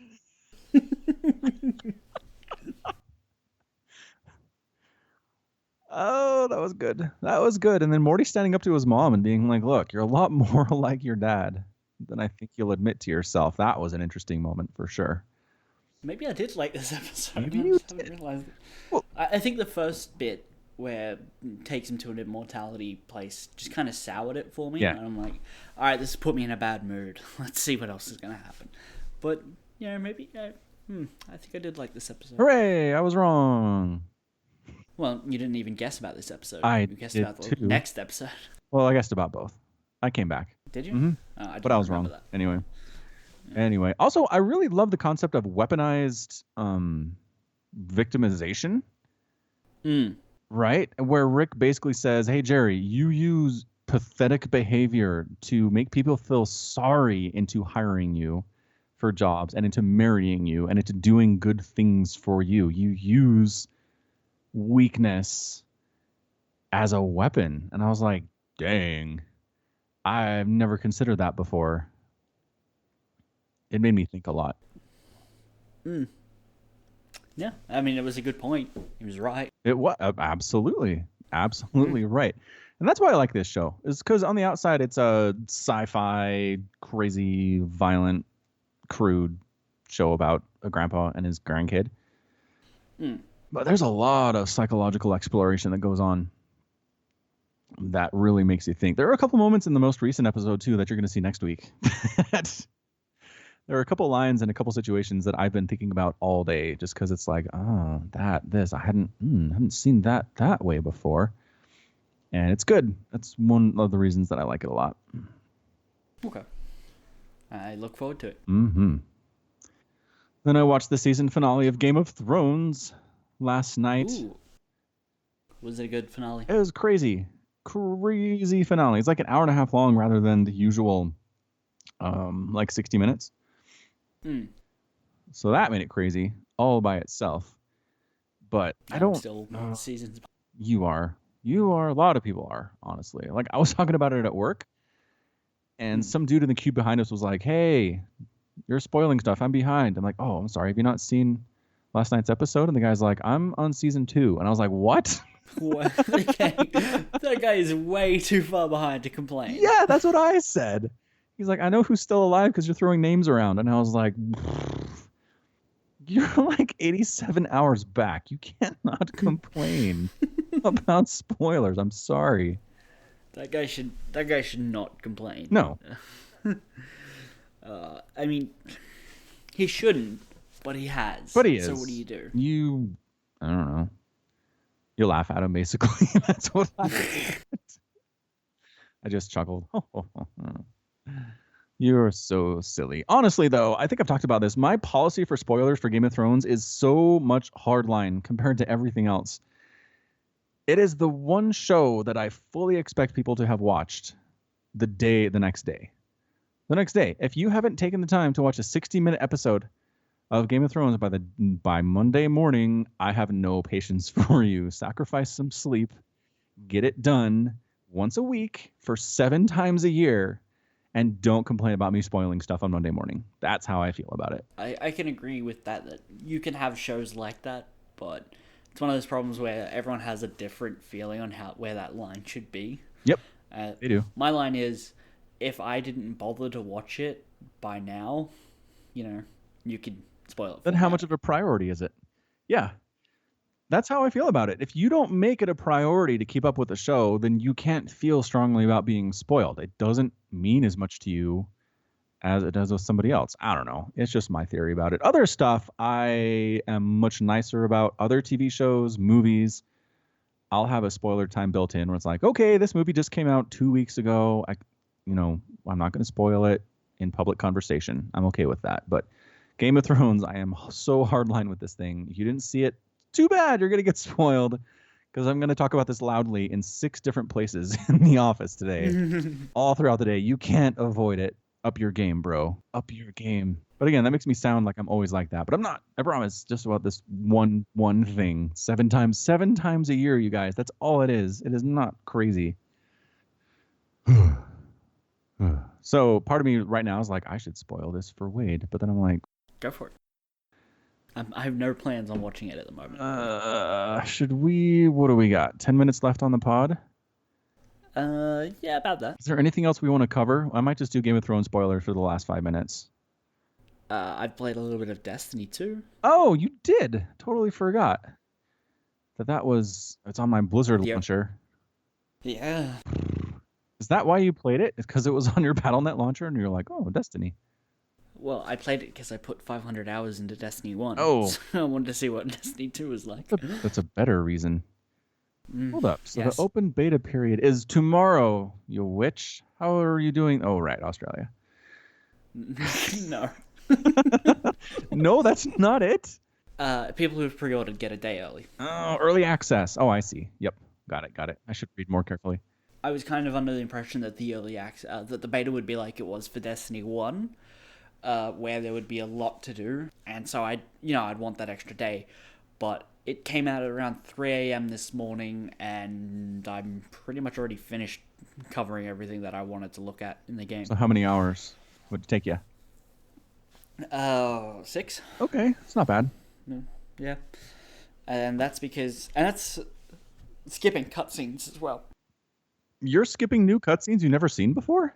Oh, that was good. That was good. And then Morty standing up to his mom and being like, "Look, you're a lot more like your dad than I think you'll admit to yourself." That was an interesting moment for sure. Maybe I did like this episode. Maybe you did. Realized it. Well, I think the first bit where it takes him to an immortality place just kind of soured it for me. Yeah. And I'm like, all right, this has put me in a bad mood. Let's see what else is going to happen. But, maybe, I think I did like this episode. Hooray, I was wrong. Well, you didn't even guess about this episode. You guessed about the next episode. Well, I guessed about both. I came back. Did you? Mm-hmm. But I was wrong. That. Anyway. Also, I really love the concept of weaponized victimization. Right? Where Rick basically says, "Hey, Jerry, you use pathetic behavior to make people feel sorry into hiring you for jobs and into marrying you and into doing good things for you. You use weakness as a weapon." And I was like, dang, I've never considered that before. It made me think a lot. Yeah, I mean, it was a good point. He was right. It was absolutely right. And that's why I like this show, is because on the outside it's a sci-fi, crazy, violent, crude show about a grandpa and his grandkid. But there's a lot of psychological exploration that goes on that really makes you think. There are a couple moments in the most recent episode too that you're going to see next week. There are a couple lines and a couple situations that I've been thinking about all day, just because it's like, I hadn't seen that way before, and it's good. That's one of the reasons that I like it a lot. Okay, I look forward to it. Then I watched the season finale of Game of Thrones last night. Ooh. Was it a good finale? It was crazy finale. It's like an hour and a half long rather than the usual, 60 minutes. So that made it crazy all by itself. But I don't. Still seasons. You are. A lot of people are, honestly. Like, I was talking about it at work, and some dude in the queue behind us was like, "Hey, you're spoiling stuff. I'm behind." I'm like, "Oh, I'm sorry. Have you not seen last night's episode?" And the guy's like, "I'm on season 2." And I was like, "What?" Okay. That guy is way too far behind to complain. Yeah, that's what I said. He's like, I know who's still alive because you're throwing names around. And I was like, you're like 87 hours back. You cannot complain about spoilers. I'm sorry. That guy should not complain. No. I mean, he shouldn't, but he has. But he is. So what do you do? I don't know. You laugh at him, basically. That's what I did. I just chuckled. You're so silly. Honestly, though, I think I've talked about this. My policy for spoilers for Game of Thrones is so much hardline compared to everything else. It is the one show that I fully expect people to have watched the next day. The next day. If you haven't taken the time to watch a 60-minute episode of Game of Thrones by Monday morning, I have no patience for you. Sacrifice some sleep. Get it done once a week for 7 times a year. And don't complain about me spoiling stuff on Monday morning. That's how I feel about it. I can agree with that you can have shows like that, but it's one of those problems where everyone has a different feeling on where that line should be. Yep, they do. My line is, if I didn't bother to watch it by now, you could spoil it. Then how much of a priority is it? Yeah. That's how I feel about it. If you don't make it a priority to keep up with the show, then you can't feel strongly about being spoiled. It doesn't mean as much to you as it does with somebody else. I don't know. It's just my theory about it. Other stuff, I am much nicer about. Other TV shows, movies, I'll have a spoiler time built in where it's like, okay, this movie just came out 2 weeks ago. I'm not going to spoil it in public conversation. I'm okay with that. But Game of Thrones, I am so hardline with this thing. If you didn't see it, too bad. You're going to get spoiled because I'm going to talk about this loudly in 6 different places in the office today. All throughout the day. You can't avoid it. Up your game, bro. Up your game. But again, that makes me sound like I'm always like that. But I'm not. I promise. Just about this one thing. 7 times a year, you guys. That's all it is. It is not crazy. So part of me right now is like, I should spoil this for Wade. But then I'm like, go for it. I have no plans on watching it at the moment. Should we? What do we got? 10 minutes left on the pod? Yeah, about that. Is there anything else we want to cover? I might just do Game of Thrones spoilers for the last 5 minutes. I've played a little bit of Destiny 2. Oh, you did. Totally forgot. It's on my Blizzard launcher. Yeah. Is that why you played it? It's because it was on your Battle.net launcher and you're like, oh, Destiny. Well, I played it because I put 500 hours into Destiny 1. Oh. So I wanted to see what Destiny 2 was like. That's a better reason. Hold up. So yes. The open beta period is tomorrow, you witch. How are you doing? Oh, right. Australia. No. No, that's not it. People who've pre-ordered get a day early. Oh, early access. Oh, I see. Yep. Got it. I should read more carefully. I was kind of under the impression that the early access, that the beta would be like it was for Destiny 1. Where there would be a lot to do, and so I'd want that extra day, but it came out at around 3 a.m. this morning, and I'm pretty much already finished covering everything that I wanted to look at in the game. So how many hours would it take you? 6. Okay, it's not bad. Yeah, and that's skipping cutscenes as well. You're skipping new cutscenes you've never seen before?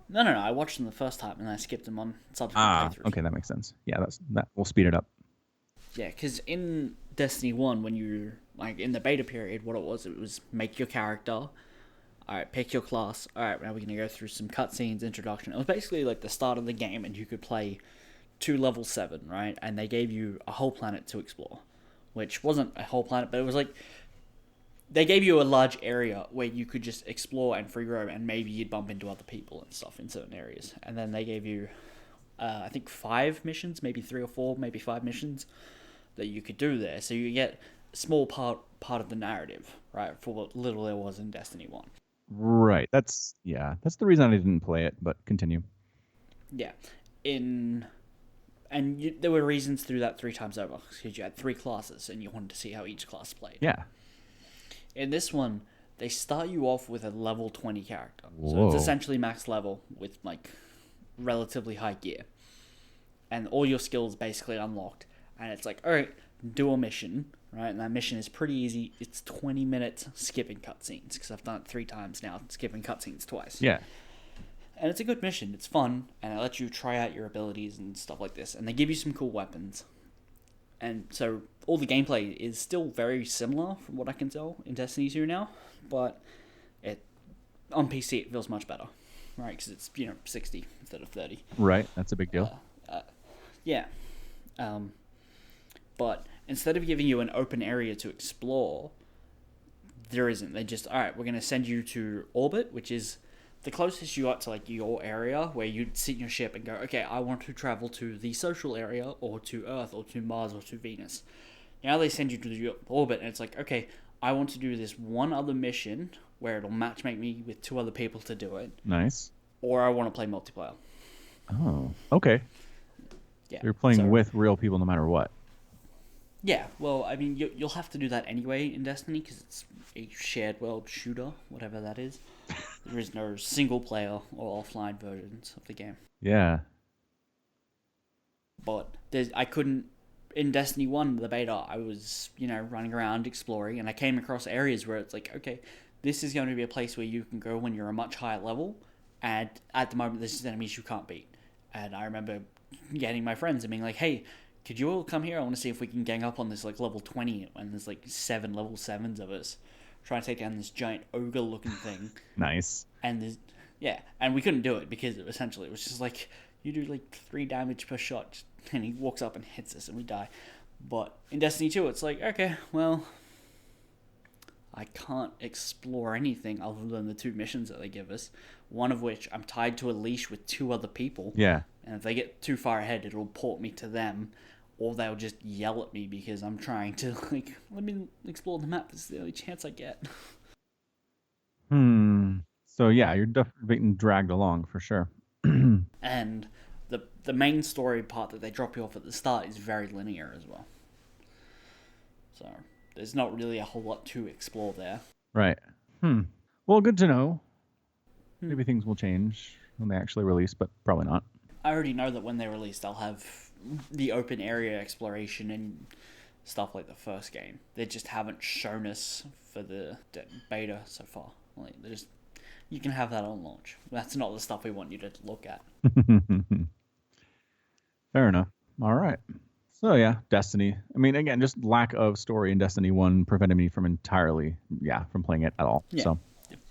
No. I watched them the first time and I skipped them on subsequent playthroughs. Okay, that makes sense. Yeah, that will speed it up. Yeah, because in Destiny 1, when you in the beta period, what it was make your character. All right, pick your class. All right, now we're gonna go through some cutscenes, introduction. It was basically like the start of the game, and you could play to level 7, right? And they gave you a whole planet to explore, which wasn't a whole planet, but it was like. They gave you a large area where you could just explore and free roam, and maybe you'd bump into other people and stuff in certain areas. And then they gave you, I think 5 missions, maybe 3 or 4, maybe 5 missions that you could do there. So you get a small part of the narrative, right, for what little there was in Destiny 1. Right. That's the reason I didn't play it, but continue. Yeah. There were reasons through that 3 times over, because you had 3 classes, and you wanted to see how each class played. Yeah. In this one, they start you off with a level 20 character. Whoa. So it's essentially max level with relatively high gear. And all your skills basically unlocked. And it's like, all right, do a mission, right? And that mission is pretty easy. It's 20 minutes skipping cutscenes, because I've done it 3 times now, skipping cutscenes twice. Yeah. And it's a good mission. It's fun, and it lets you try out your abilities and stuff like this. And they give you some cool weapons. And so all the gameplay is still very similar from what I can tell in Destiny 2 now. But on PC it feels much better. Right, because it's 60 instead of 30. Right, that's a big deal. Yeah. But instead of giving you an open area to explore, there isn't. They just, alright, we're going to send you to orbit, which is the closest you got to like your area, where you'd sit in your ship and go, okay, I want to travel to the social area, or to Earth, or to Mars, or to Venus. Now they send you to the orbit, and it's like, okay, I want to do this one other mission where it'll matchmake me with 2 other people to do it. Nice. Or I want to play multiplayer. Oh, okay. Yeah. You're playing with real people no matter what. Yeah, well, I mean, you'll have to do that anyway in Destiny, because it's a shared world shooter, whatever that is. There is no single player or offline versions of the game. Yeah. But I couldn't, in Destiny 1, the beta, I was, running around exploring, and I came across areas where it's like, okay, this is going to be a place where you can go when you're a much higher level, and at the moment, this is enemies you can't beat. And I remember getting my friends and being like, hey, could you all come here? I want to see if we can gang up on this, like, level 20, and there's, like, 7 level 7s of us trying to take down this giant ogre-looking thing. Nice. And and we couldn't do it because essentially it was just like, you do, like, 3 damage per shot, and he walks up and hits us, and we die. But in Destiny 2, it's like, okay, well, I can't explore anything other than the 2 missions that they give us, one of which I'm tied to a leash with 2 other people. Yeah. And if they get too far ahead, it'll port me to them, or they'll just yell at me because I'm trying to, like, let me explore the map. This is the only chance I get. So, yeah, you're definitely getting dragged along, for sure. And the main story part that they drop you off at the start is very linear as well. So, there's not really a whole lot to explore there. Right. Well, good to know. Maybe things will change when they actually release, but probably not. I already know that when they release, they'll have the open area exploration and stuff like the first game. They just haven't shown us for the beta so far. Like, you can have that on launch. That's not the stuff we want you to look at. Fair enough. All right. So, yeah, Destiny. I mean, again, just lack of story in Destiny 1 prevented me from from playing it at all. Yeah. So.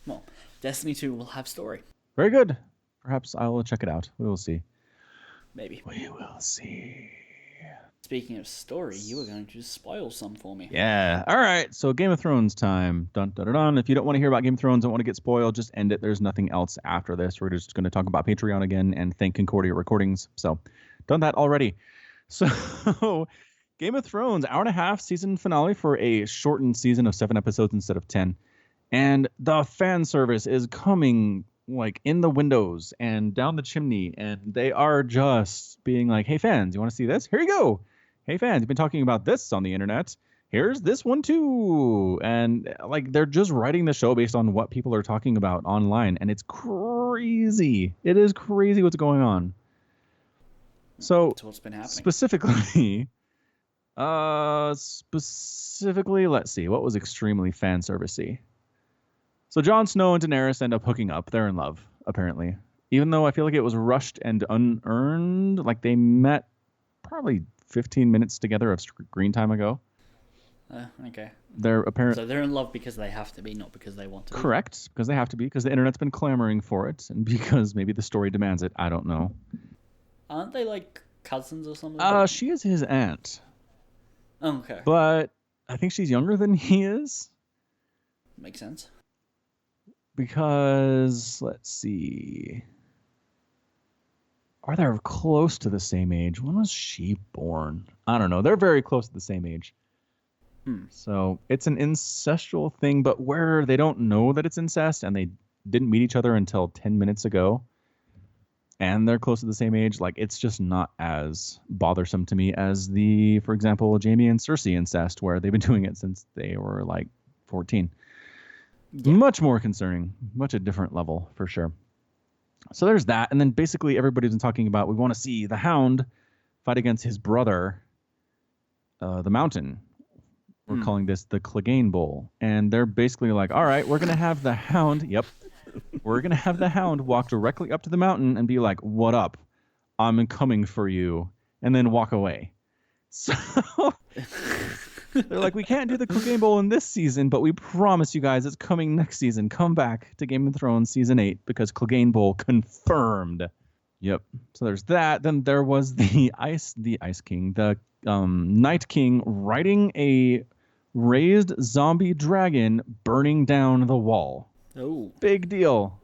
Well, Destiny 2 will have story. Very good. Perhaps I will check it out. We will see. Maybe. We will see. Speaking of story, you were going to spoil some for me. Yeah. All right. So Game of Thrones time. Dun, dun, dun, dun. If you don't want to hear about Game of Thrones, don't want to get spoiled, just end it. There's nothing else after this. We're just going to talk about Patreon again and thank Concordia Recordings. So done that already. So Game of Thrones, 1.5-hour season finale for a shortened season of 7 episodes instead of 10. And the fan service is coming like in the windows and down the chimney, and they are just being like, hey fans, you want to see this? Here you go. Hey fans, you've been talking about this on the internet. Here's this one too. And like, they're just writing the show based on what people are talking about online, and it's crazy. It is crazy what's going on. So that's what's been happening. Specifically, let's see, what was extremely fan servicey? So Jon Snow and Daenerys end up hooking up. They're in love, apparently. Even though I feel like it was rushed and unearned. Like, they met probably 15 minutes together of screen time ago. Okay. So they're in love because they have to be, not because they want to be. Correct, because they have to be, because the internet's been clamoring for it, and because maybe the story demands it. I don't know. Aren't they, like, cousins or something? She is his aunt. Oh, okay. But I think she's younger than he is. Makes sense. Because, let's see. Are they close to the same age? When was she born? I don't know. They're very close to the same age. So it's an incestual thing, but where they don't know that it's incest and they didn't meet each other until 10 minutes ago, and they're close to the same age, like, it's just not as bothersome to me as for example, Jaime and Cersei incest, where they've been doing it since they were like 14. Yeah. Much more concerning, much a different level for sure. So there's that. And then basically everybody's been talking about, we want to see the Hound fight against his brother, the Mountain. We're calling this the Clegane Bowl. And they're basically like, all right, we're going to have the Hound. Yep. We're going to have the Hound walk directly up to the mountain and be like, what up? I'm coming for you. And then walk away. So they're like, we can't do the Clegane Bowl in this season, but we promise you guys it's coming next season. Come back to Game of Thrones Season 8 because Clegane Bowl confirmed. Yep. So there's that. Then there was the Ice King, the Night King riding a raised zombie dragon burning down the wall. Oh. Big deal.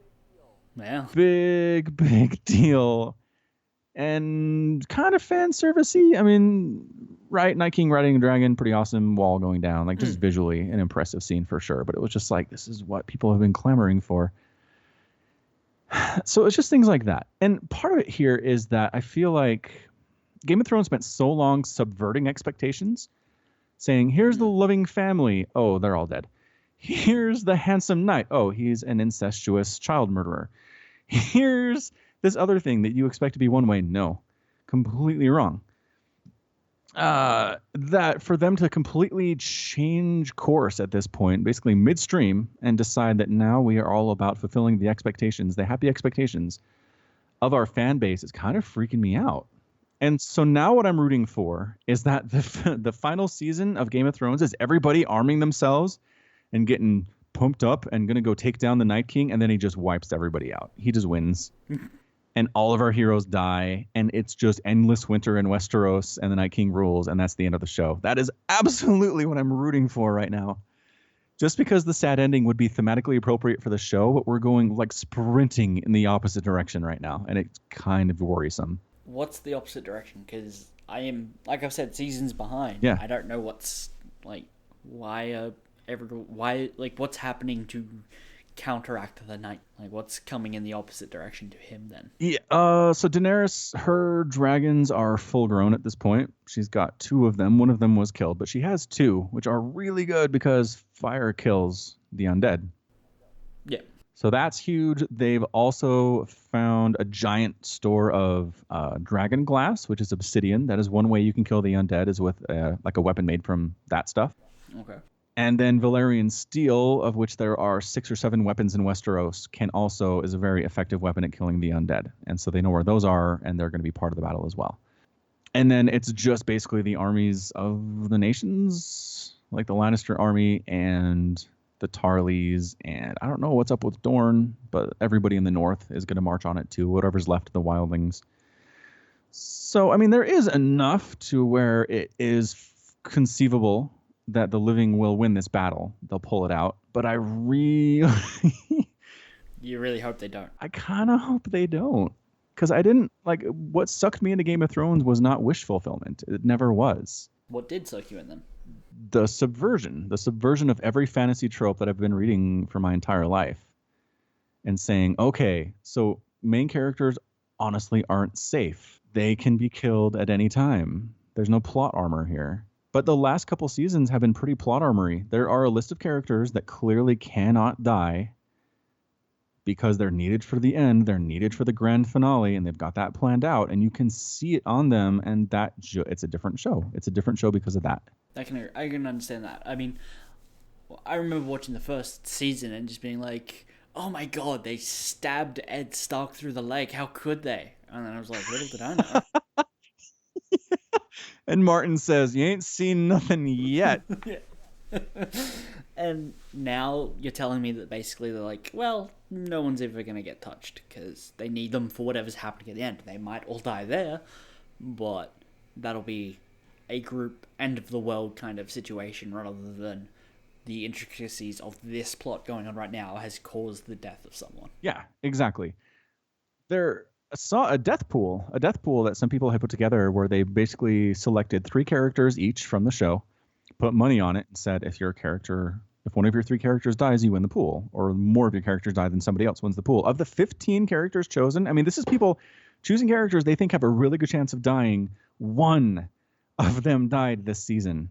Yeah. Big deal. And kind of fan servicey. I mean, right, Night King riding a dragon, pretty awesome, wall going down. Like, just visually an impressive scene for sure. But it was just like, this is what people have been clamoring for. So it's just things like that. And part of it here is that I feel like Game of Thrones spent so long subverting expectations, saying, here's the loving family. Oh, they're all dead. Here's the handsome knight. Oh, he's an incestuous child murderer. Here's this other thing that you expect to be one way. No, completely wrong. That for them to completely change course at this point, basically midstream, and decide that now we are all about fulfilling the expectations, the happy expectations of our fan base, is kind of freaking me out. And so now what I'm rooting for is that the final season of Game of Thrones is everybody arming themselves and getting pumped up and going to go take down the Night King, and then he just wipes everybody out. He just wins. And all of our heroes die, and it's just endless winter in Westeros, and the Night King rules, and that's the end of the show. That is absolutely what I'm rooting for right now. Just because the sad ending would be thematically appropriate for the show, but we're going like sprinting in the opposite direction right now, and it's kind of worrisome. What's the opposite direction? Because I am, like I've said, seasons behind. Yeah. I don't know what's, like, what's happening to counteract the Night. Like, what's coming in the opposite direction to him then? Yeah. So Daenerys, her dragons are full grown at this point. She's got 2 of them. One of them was killed, but she has 2, which are really good because fire kills the undead. Yeah. So that's huge. They've also found a giant store of dragon glass, which is obsidian. That is one way you can kill the undead, is with like a weapon made from that stuff. Okay. And then Valyrian steel, of which there are 6 or 7 weapons in Westeros, is a very effective weapon at killing the undead. And so they know where those are, and they're going to be part of the battle as well. And then it's just basically the armies of the nations, like the Lannister army and the Tarleys, and I don't know what's up with Dorne, but everybody in the north is going to march on it too, whatever's left of the wildlings. So, I mean, there is enough to where it is conceivable that the living will win this battle. They'll pull it out. But I really... You really hope they don't. I kind of hope they don't. Because I didn't... Like, what sucked me into Game of Thrones was not wish fulfillment. It never was. What did suck you in them? The subversion of every fantasy trope that I've been reading for my entire life, and saying, okay, so main characters honestly aren't safe. They can be killed at any time. There's no plot armor here. But the last couple seasons have been pretty plot armory. There are a list of characters that clearly cannot die because they're needed for the end. They're needed for the grand finale, and they've got that planned out, and you can see it on them, and it's a different show. It's a different show because of that. I can understand that. I mean, I remember watching the first season and just being like, oh my god, they stabbed Ed Stark through the leg. How could they? And then I was like, little did I know. And Martin says, you ain't seen nothing yet. And now you're telling me that basically they're like, well, no one's ever going to get touched because they need them for whatever's happening at the end. They might all die there, but that'll be a group end of the world kind of situation rather than the intricacies of this plot going on right now has caused the death of someone. Yeah, exactly. There saw a death pool that some people had put together where they basically selected 3 characters each from the show, put money on it, and said if one of your 3 characters dies, you win the pool, or more of your characters die, then somebody else wins the pool. Of the 15 characters chosen, I mean, this is people choosing characters they think have a really good chance of dying. 1 of them died this season.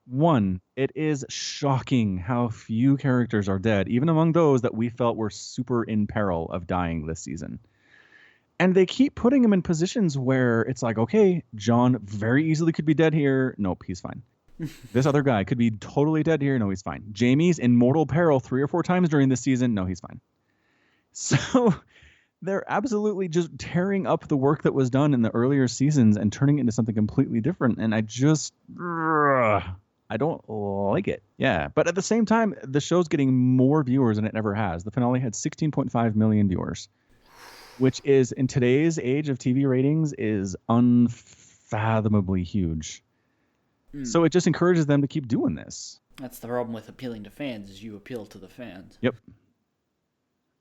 1. It is shocking how few characters are dead, even among those that we felt were super in peril of dying this season. And they keep putting him in positions where it's like, okay, Jon very easily could be dead here. Nope, he's fine. This other guy could be totally dead here. No, he's fine. Jaime's in mortal peril 3 or 4 times during this season. No, he's fine. So they're absolutely just tearing up the work that was done in the earlier seasons and turning it into something completely different. And I don't like it. Yeah. But at the same time, the show's getting more viewers than it ever has. The finale had 16.5 million viewers, which is, in today's age of TV ratings, is unfathomably huge. So it just encourages them to keep doing this. That's the problem with appealing to fans, is you appeal to the fans. Yep.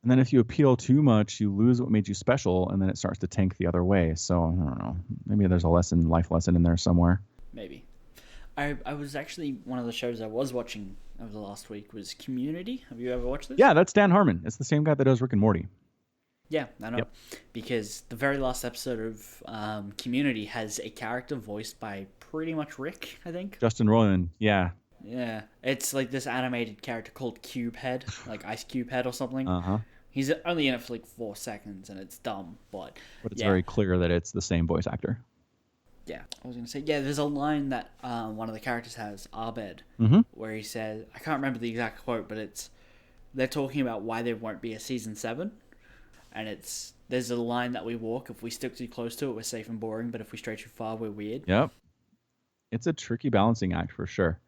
And then if you appeal too much, you lose what made you special, and then it starts to tank the other way. So I don't know. Maybe there's a life lesson in there somewhere. Maybe. I was actually, one of the shows I was watching over the last week was Community. Have you ever watched this? Yeah, that's Dan Harmon. It's the same guy that does Rick and Morty. Yeah, I know. Yep. Because the very last episode of Community has a character voiced by pretty much Rick, I think. Justin Roiland, yeah. Yeah, it's like this animated character called Cube Head, like Ice Cube Head or something. Uh-huh. He's only in it for like 4 seconds, and it's dumb, but it's very clear that it's the same voice actor. Yeah, I was going to say, there's a line that one of the characters has, Abbott, where he says, I can't remember the exact quote, but they're talking about why there won't be a season 7, and there's a line that we walk, if we stick too close to it, we're safe and boring, but if we stray too far, we're weird. Yep. It's a tricky balancing act for sure.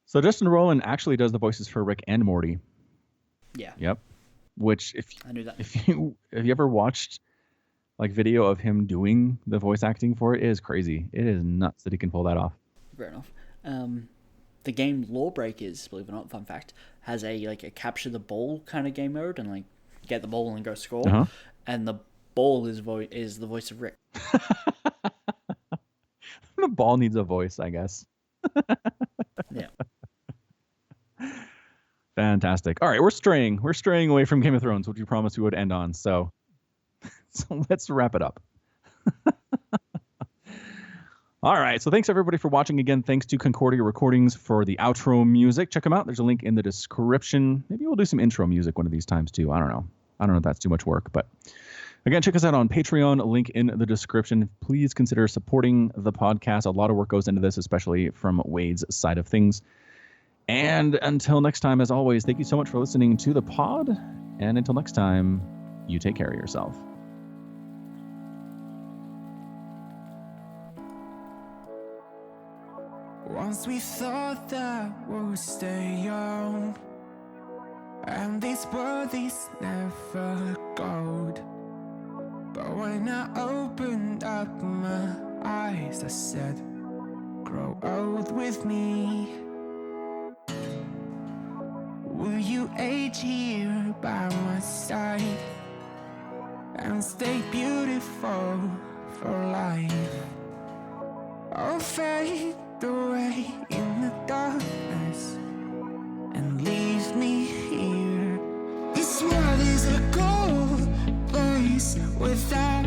So Justin Roiland actually does the voices for Rick and Morty. Yeah. Yep. Which, I knew that. Have you ever watched like video of him doing the voice acting for it? It is crazy. It is nuts that he can pull that off. Fair enough. The game Lawbreakers, believe it or not, fun fact, has a capture the ball kind of game mode, and like get the ball and go score. Uh-huh. And the ball is the voice of Rick. The ball needs a voice, I guess. Yeah. Fantastic. All right, we're straying away from Game of Thrones, which you promised we would end on. So let's wrap it up. All right, so thanks everybody for watching again. Thanks to Concordia Recordings for the outro music. Check them out. There's a link in the description. Maybe we'll do some intro music one of these times too. I don't know if that's too much work, but again, check us out on Patreon, link in the description. Please consider supporting the podcast. A lot of work goes into this, especially from Wade's side of things. And until next time, as always, thank you so much for listening to the pod. And until next time, you take care of yourself. Once we thought that we'll stay young, and this world is never gold. But when I opened up my eyes, I said, grow old with me. Will you age here by my side and stay beautiful for life? Or fade away in the darkness and leave me here. This world is a cold place without